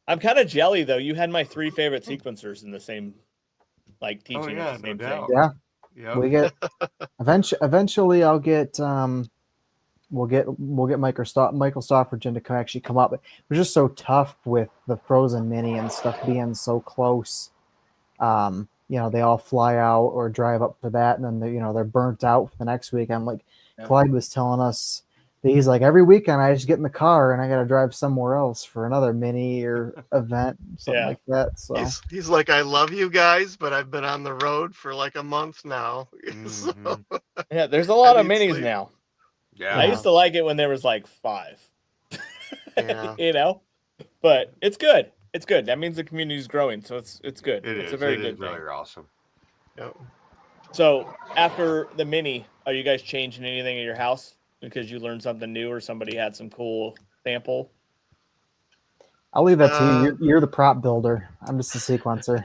I'm kind of jelly though. You had my 3 favorite sequencers in the same, like teaching the same thing. Yeah. We get eventually. I'll get we'll get Michael Stoffridgen to actually come up. It was just so tough with the Frozen Mini and stuff being so close. They all fly out or drive up for that, and then they're burnt out for the next week. I'm like, Clyde was telling us that he's like, every weekend I just get in the car and I got to drive somewhere else for another mini or event, something like that. So he's like, I love you guys, but I've been on the road for like a month now. So, yeah, there's a lot of minis now. Yeah, I used to like it when there was like 5. Yeah. But it's good. It's good. That means the community is growing, so it's good. It's a very good thing. Really awesome. Yep. So after the mini, are you guys changing anything in your house because you learned something new or somebody had some cool sample? I'll leave that to you. You're the prop builder. I'm just a sequencer.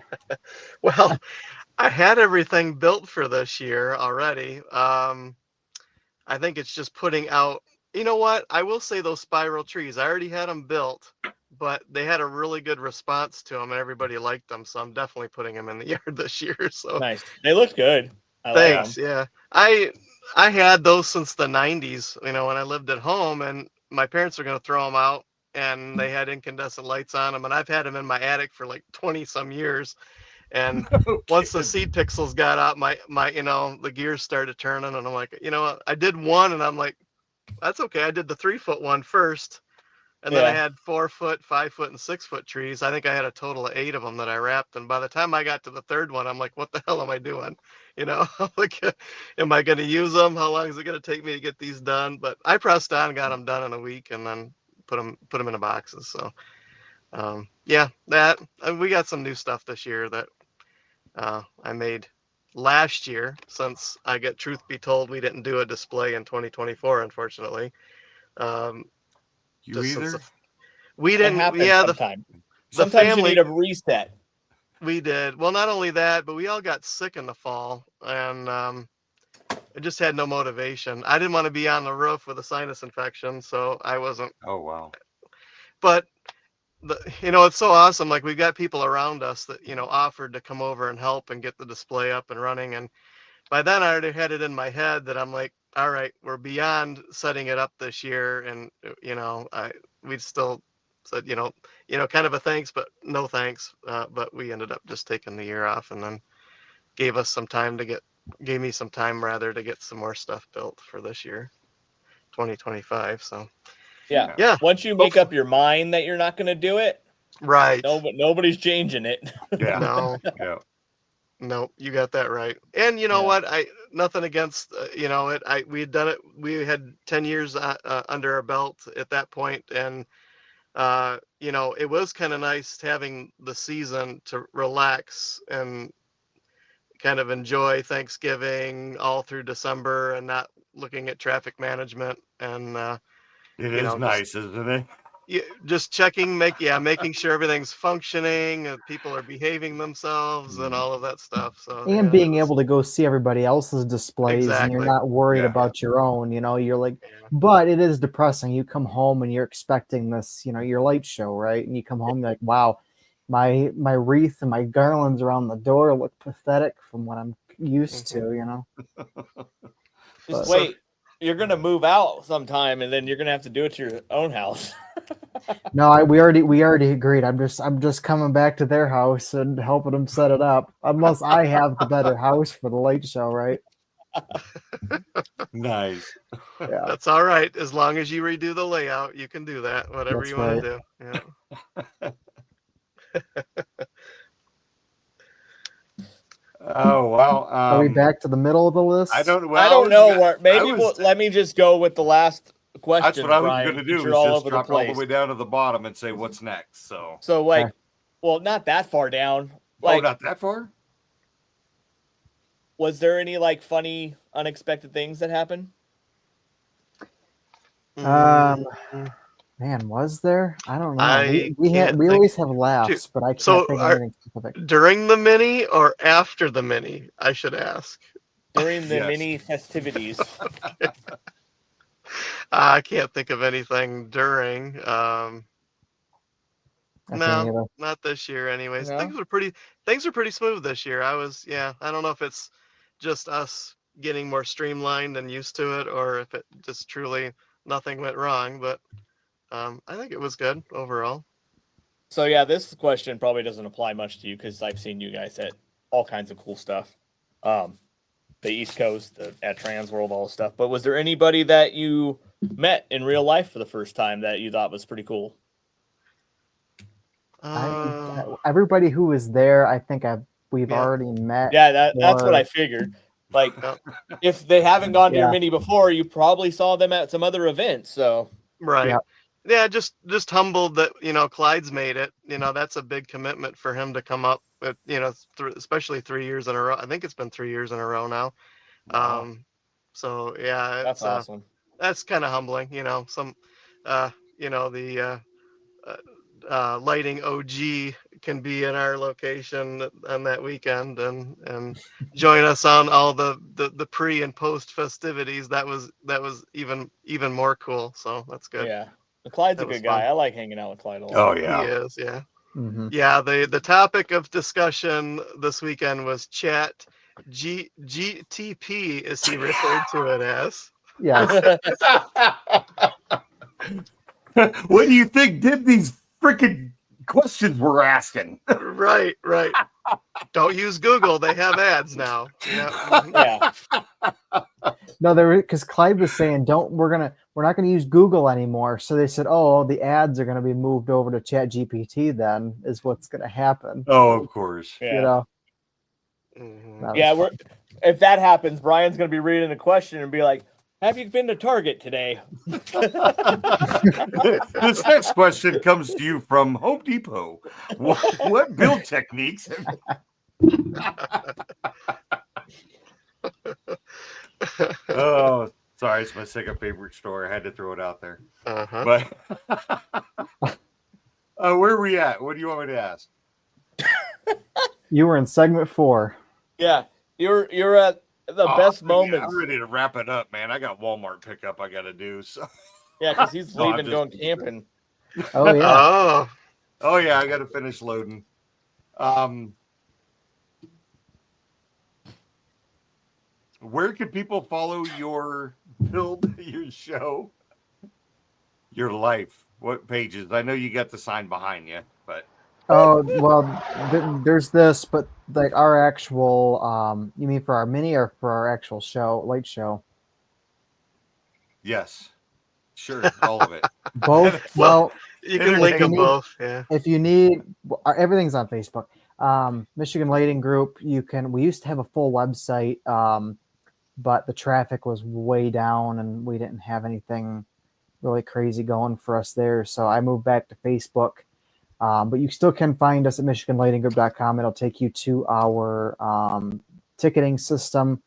Well, I had everything built for this year already. I think it's just putting out. You know what? I will say those spiral trees. I already had them built, but they had a really good response to them, and everybody liked them. So I'm definitely putting them in the yard this year. So nice. They looked good. Thanks. Yeah, I had those since the 90s. When I lived at home, and my parents were going to throw them out, and they had incandescent lights on them, and I've had them in my attic for like 20 some years. And once the seed pixels got out, my the gears started turning, and I'm like, I did one, and I'm like, that's okay. I did the 3-foot one first, and then I had 4-foot, 5-foot, and 6-foot trees. I think I had a total of 8 of them that I wrapped. And by the time I got to the 3rd one, I'm like, what the hell am I doing? Like, am I going to use them? How long is it going to take me to get these done? But I pressed on, got them done in a week, and then put them in the boxes. So, we got some new stuff this year that I made last year, since I get truth be told, we didn't do a display in 2024, unfortunately. You either? We didn't. Yeah, sometimes you need a reset. We did. Well, not only that, but we all got sick in the fall, and I just had no motivation. I didn't want to be on the roof with a sinus infection, so I wasn't. Oh wow! But it's so awesome. Like, we've got people around us that offered to come over and help and get the display up and running. And by then, I already had it in my head that I'm like, all right, we're beyond setting it up this year, and we still said, kind of a thanks, but no thanks. But we ended up just taking the year off, and then gave me some time to get some more stuff built for this year, 2025. So yeah. Once you make up your mind that you're not going to do it, right? Nobody's changing it. Yeah. No. Yeah. No, you got that right. And what? Nothing against it. We had done it. We had 10 years under our belt at that point, and it was kind of nice having the season to relax and kind of enjoy Thanksgiving all through December, and not looking at traffic management. And it is nice, isn't it? Just checking, making sure everything's functioning and people are behaving themselves and all of that stuff. So being able to go see everybody else's displays, and you're not worried about your own. You're like, but it is depressing. You come home and you're expecting this, your light show, right? And you come home, you're like, wow, my wreath and my garlands around the door look pathetic from what I'm used to. Just wait. you're gonna move out sometime, and then you're gonna have to do it to your own house. No, we already agreed. I'm just coming back to their house and helping them set it up. Unless I have the better house for the late show, right? Nice. Yeah. That's all right. As long as you redo the layout, you can do that. Whatever That's you want right. to do. Yeah. Oh well. Are we back to the middle of the list? I don't. I don't know what. Maybe let me just go with the last question. That's what I was Brian, going to do. you're Was all just over drop the all place. the way down to the bottom and say what's next. So like, well, not that far down. Like, not that far. Was there any like funny, unexpected things that happened? Man, was there? I don't know. We always have laughs, but I can't think of anything specific. During the mini or after the mini, I should ask. During the mini festivities. I can't think of anything during. No, not this year. Anyways, No? things are pretty smooth this year. I don't know if it's just us getting more streamlined and used to it, or if it just truly nothing went wrong. But I think it was good overall. So yeah, this question probably doesn't apply much to you because I've seen you guys at all kinds of cool stuff. The East Coast, at Trans World, all stuff. But was there anybody that you met in real life for the first time that you thought was pretty cool? Everybody who was there, I think we've already met. Yeah, that's what I figured. Like, if they haven't gone to your mini before, you probably saw them at some other events. So right, yeah, just humbled that Clyde's made it. That's a big commitment for him to come up with. Especially 3 years in a row. I think it's been 3 years in a row now. Wow. So yeah, that's awesome. That's kind of humbling. Lighting OG can be in our location on that weekend and join us on all the pre and post festivities. That was even more cool. So that's good. Yeah, Clyde's a good guy. I like hanging out with Clyde a lot. Oh yeah, he is. Yeah, mm-hmm. Yeah. The topic of discussion this weekend was chat GTP, as he referred to it as. Yes. What do you think did these freaking questions we're asking? Right. Don't use Google. They have ads now. Yeah. No, because Clyde was saying, we're not gonna use Google anymore. So they said, the ads are gonna be moved over to Chat GPT. Then is what's gonna happen. Oh, of course. Yeah. Mm-hmm. If that happens, Brian's gonna be reading the question and be like, "Have you been to Target today?" This next question comes to you from Home Depot. What build techniques? Oh, sorry, it's my second favorite store. I had to throw it out there. Uh-huh. But where are we at? What do you want me to ask? You were in segment 4. Yeah, you're at the best moments. I'm ready to wrap it up, man. I got Walmart pickup I got to do. So yeah, because he's leaving, going camping. Oh yeah. Oh yeah, I got to finish loading. Where can people follow your build, your show, your life? What pages? I know you got the sign behind you, but. Oh, well, there's this, but like our actual, you mean for our mini or for our actual show, late show? Yes, sure, all of it. Both. Well, you can link them both. Yeah. If you need, everything's on Facebook. Michigan Lighting Group. We used to have a full website, but the traffic was way down, and we didn't have anything really crazy going for us there. So I moved back to Facebook. But you still can find us at MichiganLightingGroup.com. It'll take you to our ticketing system.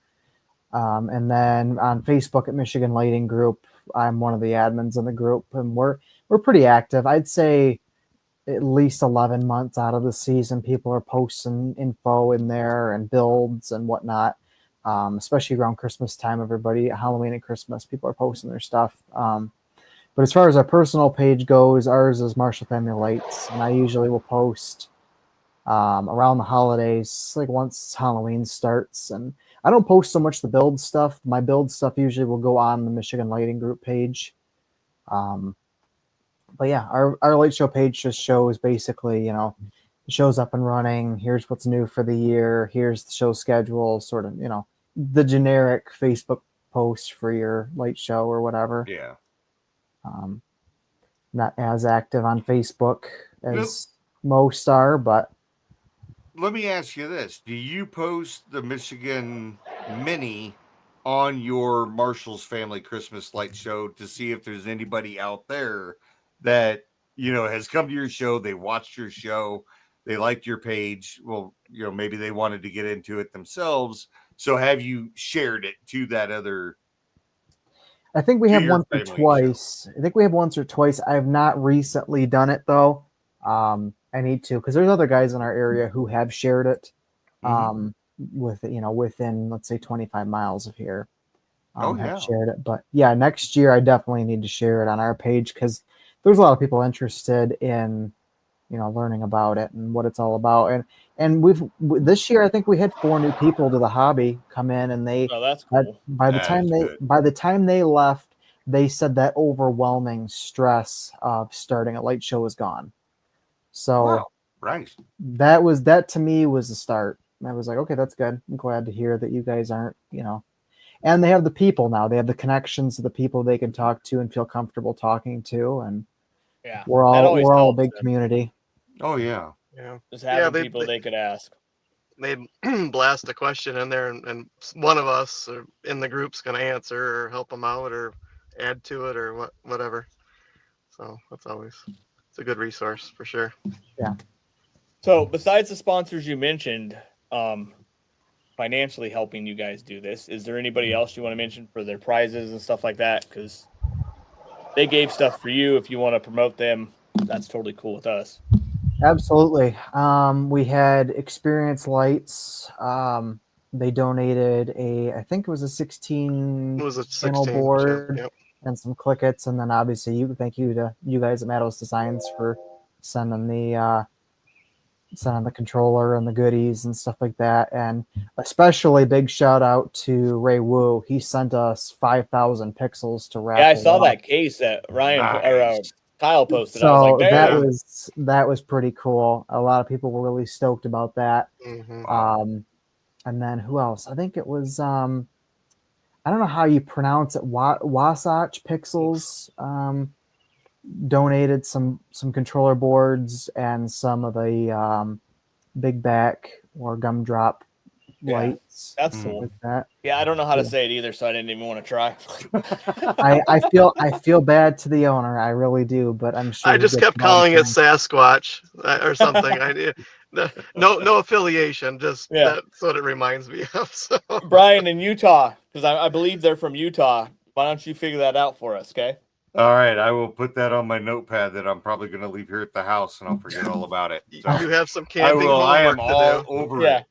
And then on Facebook at Michigan Lighting Group, I'm one of the admins in the group, and we're pretty active. I'd say at least 11 months out of the season, people are posting info in there and builds and whatnot, especially around Christmas time. Halloween and Christmas, people are posting their stuff. But as far as our personal page goes, ours is Marshall Family Lights, and I usually will post around the holidays, like once Halloween starts. And I don't post so much the build stuff. My build stuff usually will go on the Michigan Lighting Group page. But yeah, our light show page just shows basically, the show's up and running. Here's what's new for the year. Here's the show schedule, sort of, the generic Facebook post for your light show or whatever. Yeah. Not as active on Facebook as most are, but let me ask you this. Do you post the Michigan Mini on your Marshall's Family Christmas Light Show to see if there's anybody out there that, has come to your show, they watched your show, they liked your page, well, maybe they wanted to get into it themselves. So have you shared it to that other? I think we have once or twice. I think we have once or twice. I have not recently done it though. I need to, because there's other guys in our area who have shared it within, let's say, 25 miles of here. Have shared it. But yeah, next year I definitely need to share it on our page, because there's a lot of people interested in learning about it and what it's all about. And this year I think we had 4 new people to the hobby come in, and they that's cool. by the time they left, they said that overwhelming stress of starting a light show is gone. So right. That to me was the start. I was like, okay, that's good. I'm glad to hear that you guys aren't, and they have the people now. They have the connections to the people they can talk to and feel comfortable talking to. And we're all a big community. Oh yeah. Yeah. Just having people they could ask. They'd blast a question in there, and one of us in the group's going to answer or help them out or add to it or whatever. So it's a good resource for sure. Yeah. So besides the sponsors you mentioned, financially helping you guys do this, is there anybody else you want to mention for their prizes and stuff like that? Because they gave stuff for you. If you want to promote them, that's totally cool with us. Absolutely. We had Experience Lights. They donated I think it was a 16 channel board and some clickets. And then obviously thank you to you guys at Matos Designs for sending the controller and the goodies and stuff like that. And especially big shout out to Ray Wu. He sent us 5,000 pixels to raffle. Yeah, I saw that case that Ryan Kyle posted. So I was like, that was pretty cool. A lot of people were really stoked about that. Mm-hmm. And then who else? I think it was I don't know how you pronounce it. Wasatch Pixels donated some controller boards and some of the big back or gumdrop lights. That's cool. Like that. Yeah, I don't know how to say it either, so I didn't even want to try. I feel bad to the owner. I really do, but I'm sure I just kept calling it Sasquatch or something. No affiliation. Just that's what it reminds me of. So. Brian in Utah, because I believe they're from Utah. Why don't you figure that out for us, okay? All right, I will put that on my notepad that I'm probably going to leave here at the house, and I'll forget all about it. So you have some camping I am homework all to do. over it.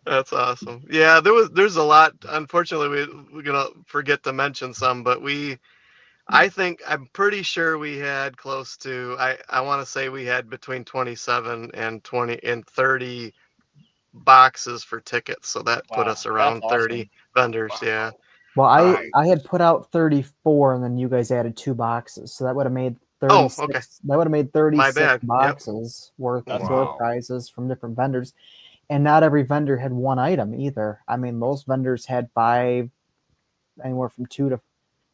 That's awesome. Yeah, there's a lot. Unfortunately, we're gonna forget to mention some, but I'm pretty sure we had close to. I want to say we had between 27 and 20 and 30 boxes for tickets, so that put us around 30 vendors. Yeah. Well, I had put out 34, and then you guys added 2 boxes, so that would have made 36. Oh, okay. That would have made 36 boxes worth of Wow. prizes from different vendors, and not every vendor had one item either. I mean, most vendors had 5, anywhere from 2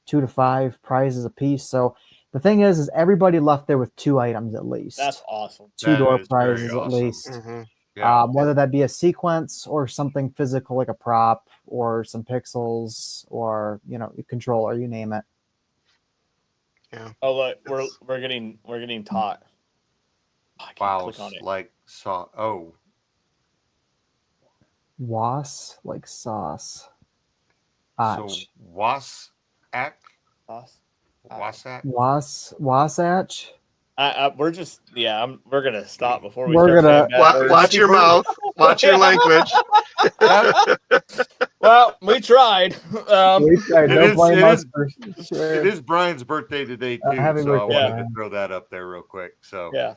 to 5 prizes a piece. So the thing is everybody left there with 2 items at least. That's awesome. 2 door prizes at least. Mm-hmm. Yeah. Whether that be a sequence or something physical like a prop or some pixels or a controller, you name it. Yeah. Oh, look, we're getting taught. Wow, click on it. like saw. Oh, Was like sauce. so Wasatch. Sauce. Wasatch. Wasatch. We're just we're gonna stop before we We're start gonna saying bad Watch your mouth. Watch your language. Well, we tried. Don't blame us for sure. It is Brian's birthday today too, happy so I birthday, wanted Brian. to throw that up there real quick. So Yeah.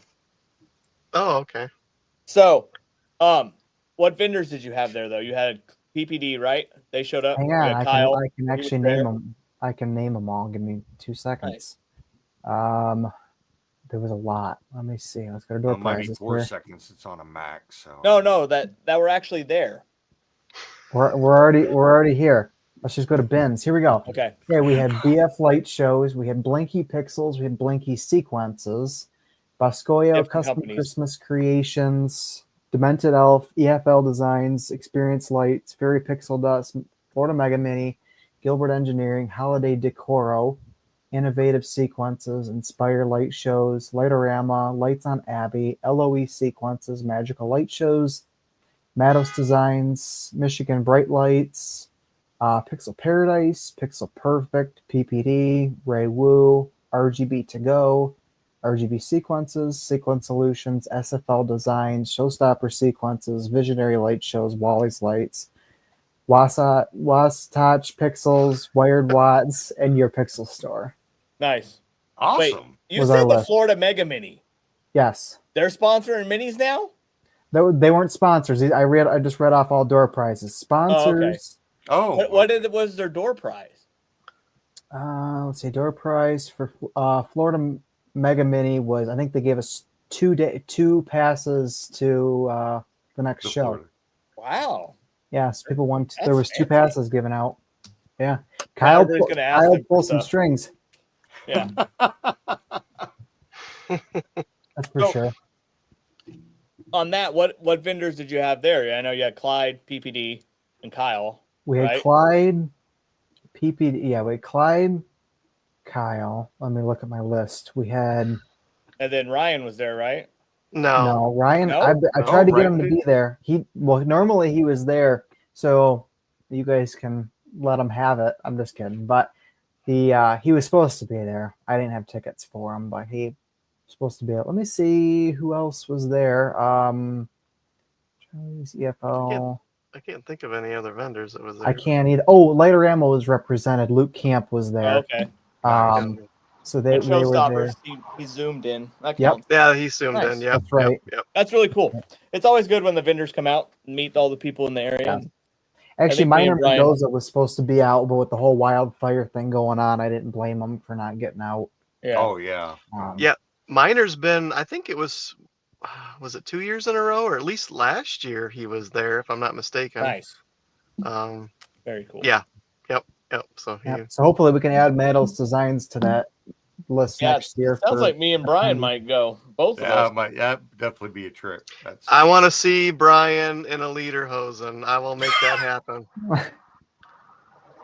Oh, okay. So, what vendors did you have there though? You had PPD, right? They showed up. Hang on, Kyle. I can actually name them. I can name them all. Give me 2 seconds. Nice. There was a lot. Let me see. Let's go to door it might be prizes 4 here. seconds. It's on a Mac. So No, that were actually there. We're already here. Let's just go to bins. Here we go. Okay. Okay, we had BF light shows. We had Blinky Pixels. We had Blinky Sequences. Boscoyo Different Custom companies. Christmas Creations. Demented Elf. EFL Designs. Experience Lights. Fairy Pixel Dust. Florida Mega Mini. Gilbert Engineering. Holiday Decoro. Innovative Sequences. Inspire Light Shows. Lightorama. Lights on Abbey. LOE Sequences. Magical Light Shows. Matos Designs. Michigan Bright Lights. Pixel Paradise, Pixel Perfect, PPD, Ray Wu, RGB to go, RGB Sequences, Sequence Solutions, SFL Designs, Showstopper Sequences, Visionary Light Shows, Wally's Lights, Wasatch Pixels, Wired Watts, and Your Pixel Store. Nice. awesome. Wait, you Was said our the list. Florida Mega Mini. Yes. They're sponsoring minis now? They weren't sponsors. I just read off all door prizes. Sponsors. Oh, What was their door prize? Let's see. Door prize for Florida Mega Mini was, I think they gave us 2 passes to the next show. Florida. Wow. Yes, people want. That's There was 2 fancy. passes given out. Yeah, Kyle everybody's gonna ask them for pulled some stuff. strings. Yeah. That's for So- sure. On that, what vendors did you have there? I know you had Clyde, PPD, and Kyle. We had right? Clyde, PPD. Yeah, we had Clyde, Kyle. Let me look at my list. We had And then Ryan was there, right? no Ryan. No? I tried to get Ryan him to didn't? be there. Normally he was there, so you guys can let him have it. I'm just kidding, but he was supposed to be there. I didn't have tickets for him, but he was supposed to be. Let me see who else was there. Charlie's EFL. I can't think of any other vendors that was there. I can't either. Oh, Lighter Ammo was represented. Luke Camp was there. Okay. So they And were there. Showstoppers, he zoomed in. That Yep. counts. Yeah, he zoomed Nice. in. Yep. That's right. Yep. That's really cool. It's always good when the vendors come out and meet all the people in the area. Yeah. I Actually, think me Minor and Brian- Mendoza was supposed to be out, but with the whole wildfire thing going on, I didn't blame him for not getting out. Yeah. Oh yeah. Yeah. Miner's been, I think it was it 2 years in a row, or at least last year he was there, if I'm not mistaken. Nice. Um, Very cool. yeah. Yep. So he, Yeah. So hopefully we can add Matos Designs to that list Yeah, next year. Sounds for- like me and Brian might go. Both of Yeah, us. might definitely be a trip. That's I want to see Brian in a lederhosen. I will make that happen.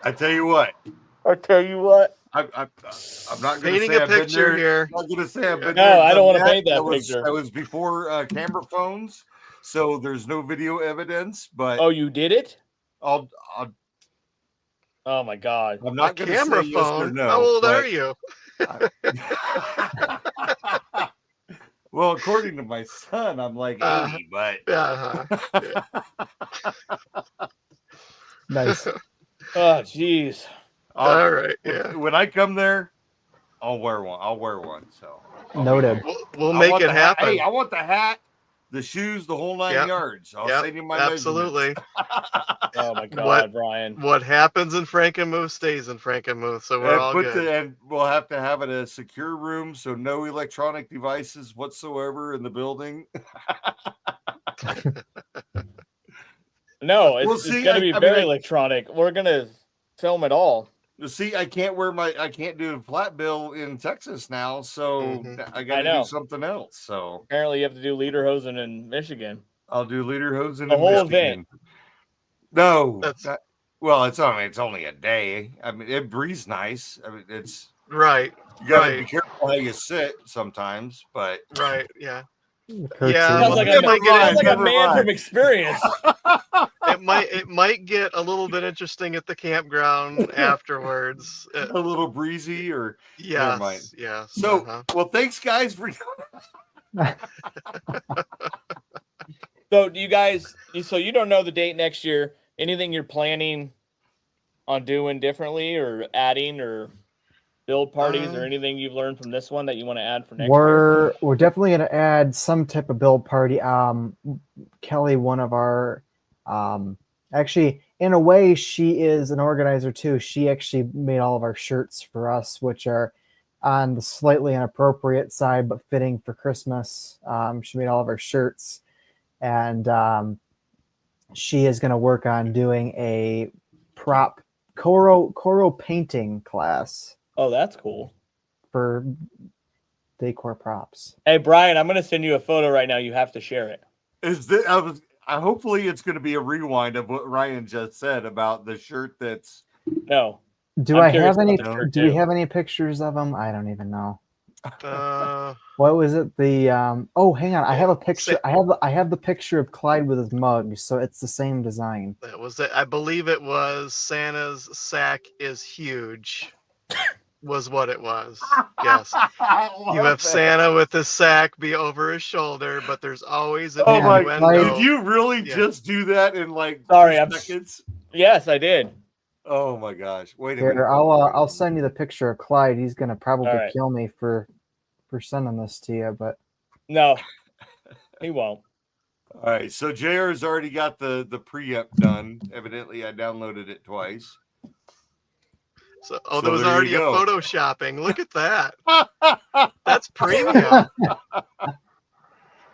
I tell you what. I tell you what. I'm not going to Painting say a I've been picture there. here. I'm not going to say I've been No, there. I don't wanna done paint that was, picture. That was before camera phones, so there's no video evidence. But Oh, you did it? I'll Oh my God. I'm A not going to camera say yes or phone. no. How old but- are you? Well, according to my son, I'm like 80, but Yeah. Nice. Oh, jeez. All right. Yeah. when I come there, I'll wear one. So Noted. We'll I make want it the hat. happen. Hey, I want the hat, the shoes, the whole 9 Yep. yards. I'll Yep, send you my absolutely. Oh my God, Brian. What happens in Frankenmuth stays in Frankenmuth, so we're all good. And we'll have to have it a secure room, so no electronic devices whatsoever in the building. No, it's, Well, it's see, going to be I mean, very I- electronic. We're going to film it all. See, I can't do a flat bill in Texas now, so Mhm. I got to know. do something else. So Apparently, you have to do lederhosen in Michigan. I'll do lederhosen. The in whole Michigan. No, That's- well, it's only a day. I mean, it breathes nice. I mean, it's Right. you got to be Right. careful how you sit sometimes, but Right. Yeah. Curtsy. Yeah, Sounds well, like, it a, might get sounds like a never man mind. from experience. It it might get a little bit interesting at the campground afterwards. A little breezy, or yes, never mind. Yes. So, well, thanks guys for. So, do you guys? So you don't know the date next year? Anything you're planning on doing differently, or adding, or build parties, or anything you've learned from this one that you want to add for next year? We're definitely going to add some type of build party. Kelly, one of our, actually, in a way, she is an organizer too. She actually made all of our shirts for us, which are on the slightly inappropriate side, but fitting for Christmas. She made all of our shirts, and she is going to work on doing a prop Coro painting class. Oh, that's cool. For decor props. Hey, Brian, I'm going to send you a photo right now. You have to share it. Hopefully it's going to be a rewind of what Ryan just said about the shirt that's. No. Do I have any? Do we have any pictures of them? I don't even know. What was it? The oh, hang on. I have a picture. I have the picture of Clyde with his mug, so it's the same design. That was it. I believe it was Santa's sack is huge. Was what it was. Yes. You have Santa with his sack be over his shoulder, but there's always an innuendo. Did you really just do that in like 2 seconds? Yes, I did. Oh my gosh! Wait a Here, minute. I'll send you the picture of Clyde. He's gonna probably kill me for sending this to you, but no, he won't. All right, so JR has already got the preamp done. Evidently, I downloaded it twice. So, there was already a photoshopping. Look at that. That's premium.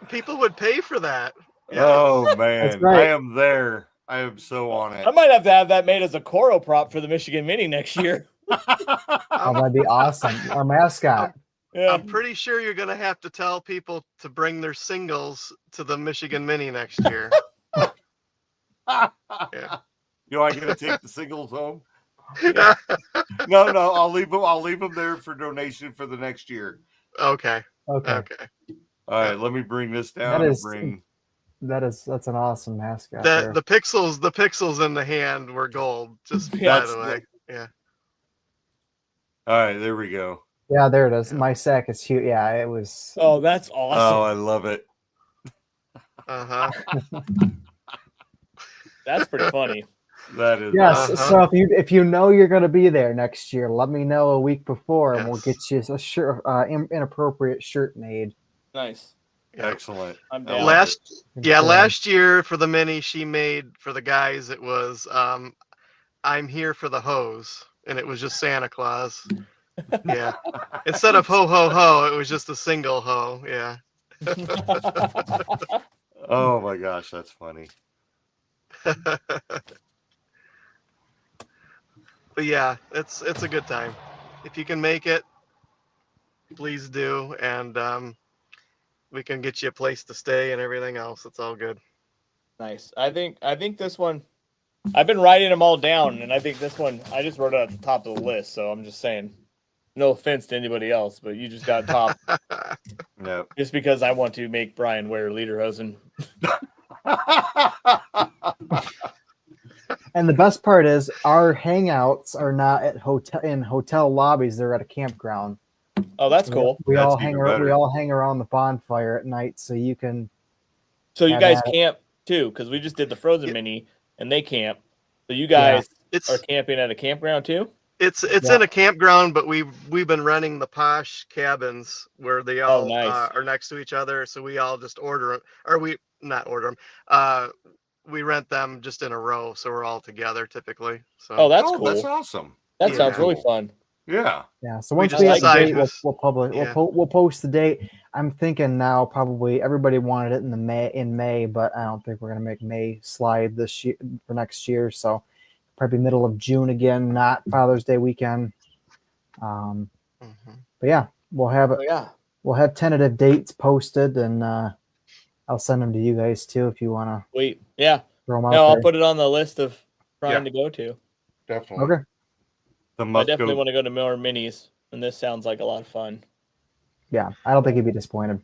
People would pay for that. Yeah. Oh man, right. I am there. I am so on it. I might have to have that made as a Coro prop for the Michigan Mini next year. Oh, that'd be awesome. Our mascot. Yeah. I'm pretty sure you're going to have to tell people to bring their singles to the Michigan Mini next year. Yeah. You know, I got to take the singles home. Yeah. No, I'll leave them there for donation for the next year. Okay. All right, let me bring this down. That's an awesome mascot. The pixels in the hand were gold. Just by the way. Yeah. All right, there we go. Yeah, there it is. My sack is huge. Yeah, it was. Oh, that's awesome. Oh, I love it. That's pretty funny. That is. Yes. So if you know you're going to be there next year, let me know a week before, and we'll get you a shirt, inappropriate shirt made. Nice. Excellent. I'm down. Last year for the Mini, she made for the guys. It was I'm here for the hose, and it was just Santa Claus. Yeah. Instead of ho ho ho, it was just a single ho. Yeah. Oh my gosh, that's funny. But yeah, it's a good time. If you can make it, please do, and we can get you a place to stay and everything else. It's all good. Nice. I think this one. I've been writing them all down, and I think this one I just wrote it at the top of the list. So I'm just saying, no offense to anybody else, but you just got top. No. Just because I want to make Brian wear lederhosen. And the best part is our hangouts are not at hotel lobbies; they're at a campground. Oh, that's cool. We all hang around the bonfire at night, so you can. So you guys camp too, because we just did the Frozen Mini, and they camp. So you guys are camping at a campground too. It's in a campground, but we've been renting the posh cabins where they all are next to each other. So we all just order them, or we not order them. We rent them just in a row, so we're all together typically. So that's cool. That's awesome. That sounds really fun. Yeah. Yeah. So once we have the date, we'll publish. Yeah. We'll post the date. I'm thinking now probably everybody wanted it in May, but I don't think we're gonna make May slide this year for next year. So probably middle of June again, not Father's Day weekend. But yeah, we'll have it. We'll have tentative dates posted, and I'll send them to you guys too if you want to. Wait, yeah. Throw them out I'll there. put it on the list of trying to go to. Definitely. Okay. I definitely want to go to more minis, and this sounds like a lot of fun. Yeah, I don't think you'd be disappointed.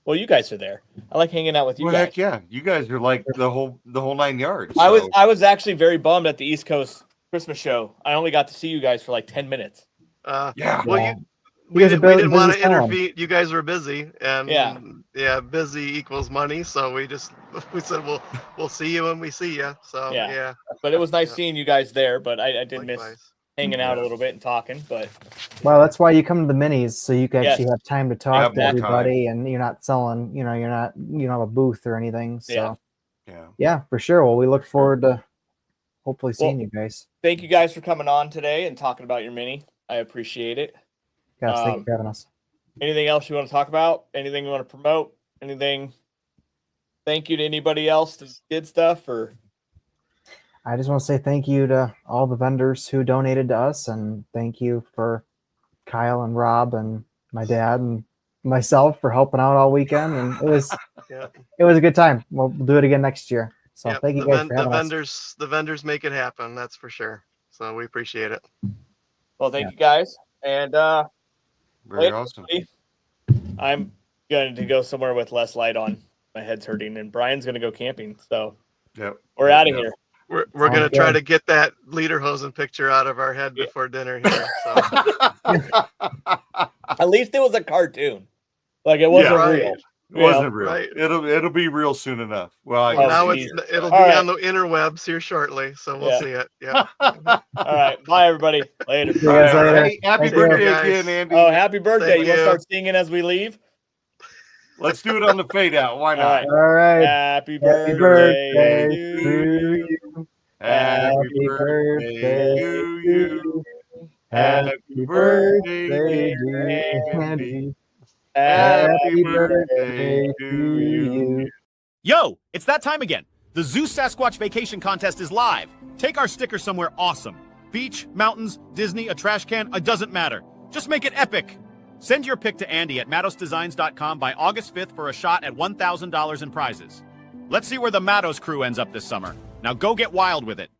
Well, you guys are there. I like hanging out with you guys. Heck yeah, you guys are like the whole 9 yards. So. I was actually very bummed at the East Coast Christmas show. I only got to see you guys for like 10 minutes. Yeah. Well, we didn't want to intervene. You guys were busy, and busy equals money. So we said we'll see you when we see you. So yeah. But it was nice seeing you guys there. But I did miss hanging out a little bit and talking. But that's why you come to the minis, so you can actually have time to talk to everybody, and you're not selling. You don't have a booth or anything. So yeah, for sure. Well, we look forward to hopefully seeing you guys. Thank you guys for coming on today and talking about your mini. I appreciate it. Guys, thank you for having us. Anything else you want to talk about? Anything you want to promote? Anything? Thank you to anybody else that did stuff, or I just want to say thank you to all the vendors who donated to us, and thank you for Kyle and Rob and my dad and myself for helping out all weekend. And it was a good time. We'll do it again next year. So thank you guys for having us. The vendors make it happen. That's for sure. So we appreciate it. Well, thank you guys. And very awesome. I'm going to go somewhere with less light on. My head's hurting, and Brian's going to go camping. So we're out of here. We're going to try to get that lederhosen picture out of our head before dinner here. So. At least it was a cartoon. Like it wasn't real. It wasn't real. Right. It'll be real soon enough. Well, now it'll be on the interwebs here shortly, so we'll see it. Yeah. All right. Bye, everybody. Later. Hey, happy birthday again, Andy. Oh, happy birthday! You want to start singing as we leave? Let's do it on the fade out. Why not? All right. Happy birthday to you. Happy birthday to you. Happy birthday, Andy. Happy birthday to you. Yo, it's that time again. The Zeus Sasquatch Vacation Contest is live. Take our sticker somewhere awesome. Beach, mountains, Disney, a trash can, it doesn't matter. Just make it epic. Send your pic to Andy at mattosdesigns.com by August 5th for a shot at $1,000 in prizes. Let's see where the Mattos crew ends up this summer. Now go get wild with it.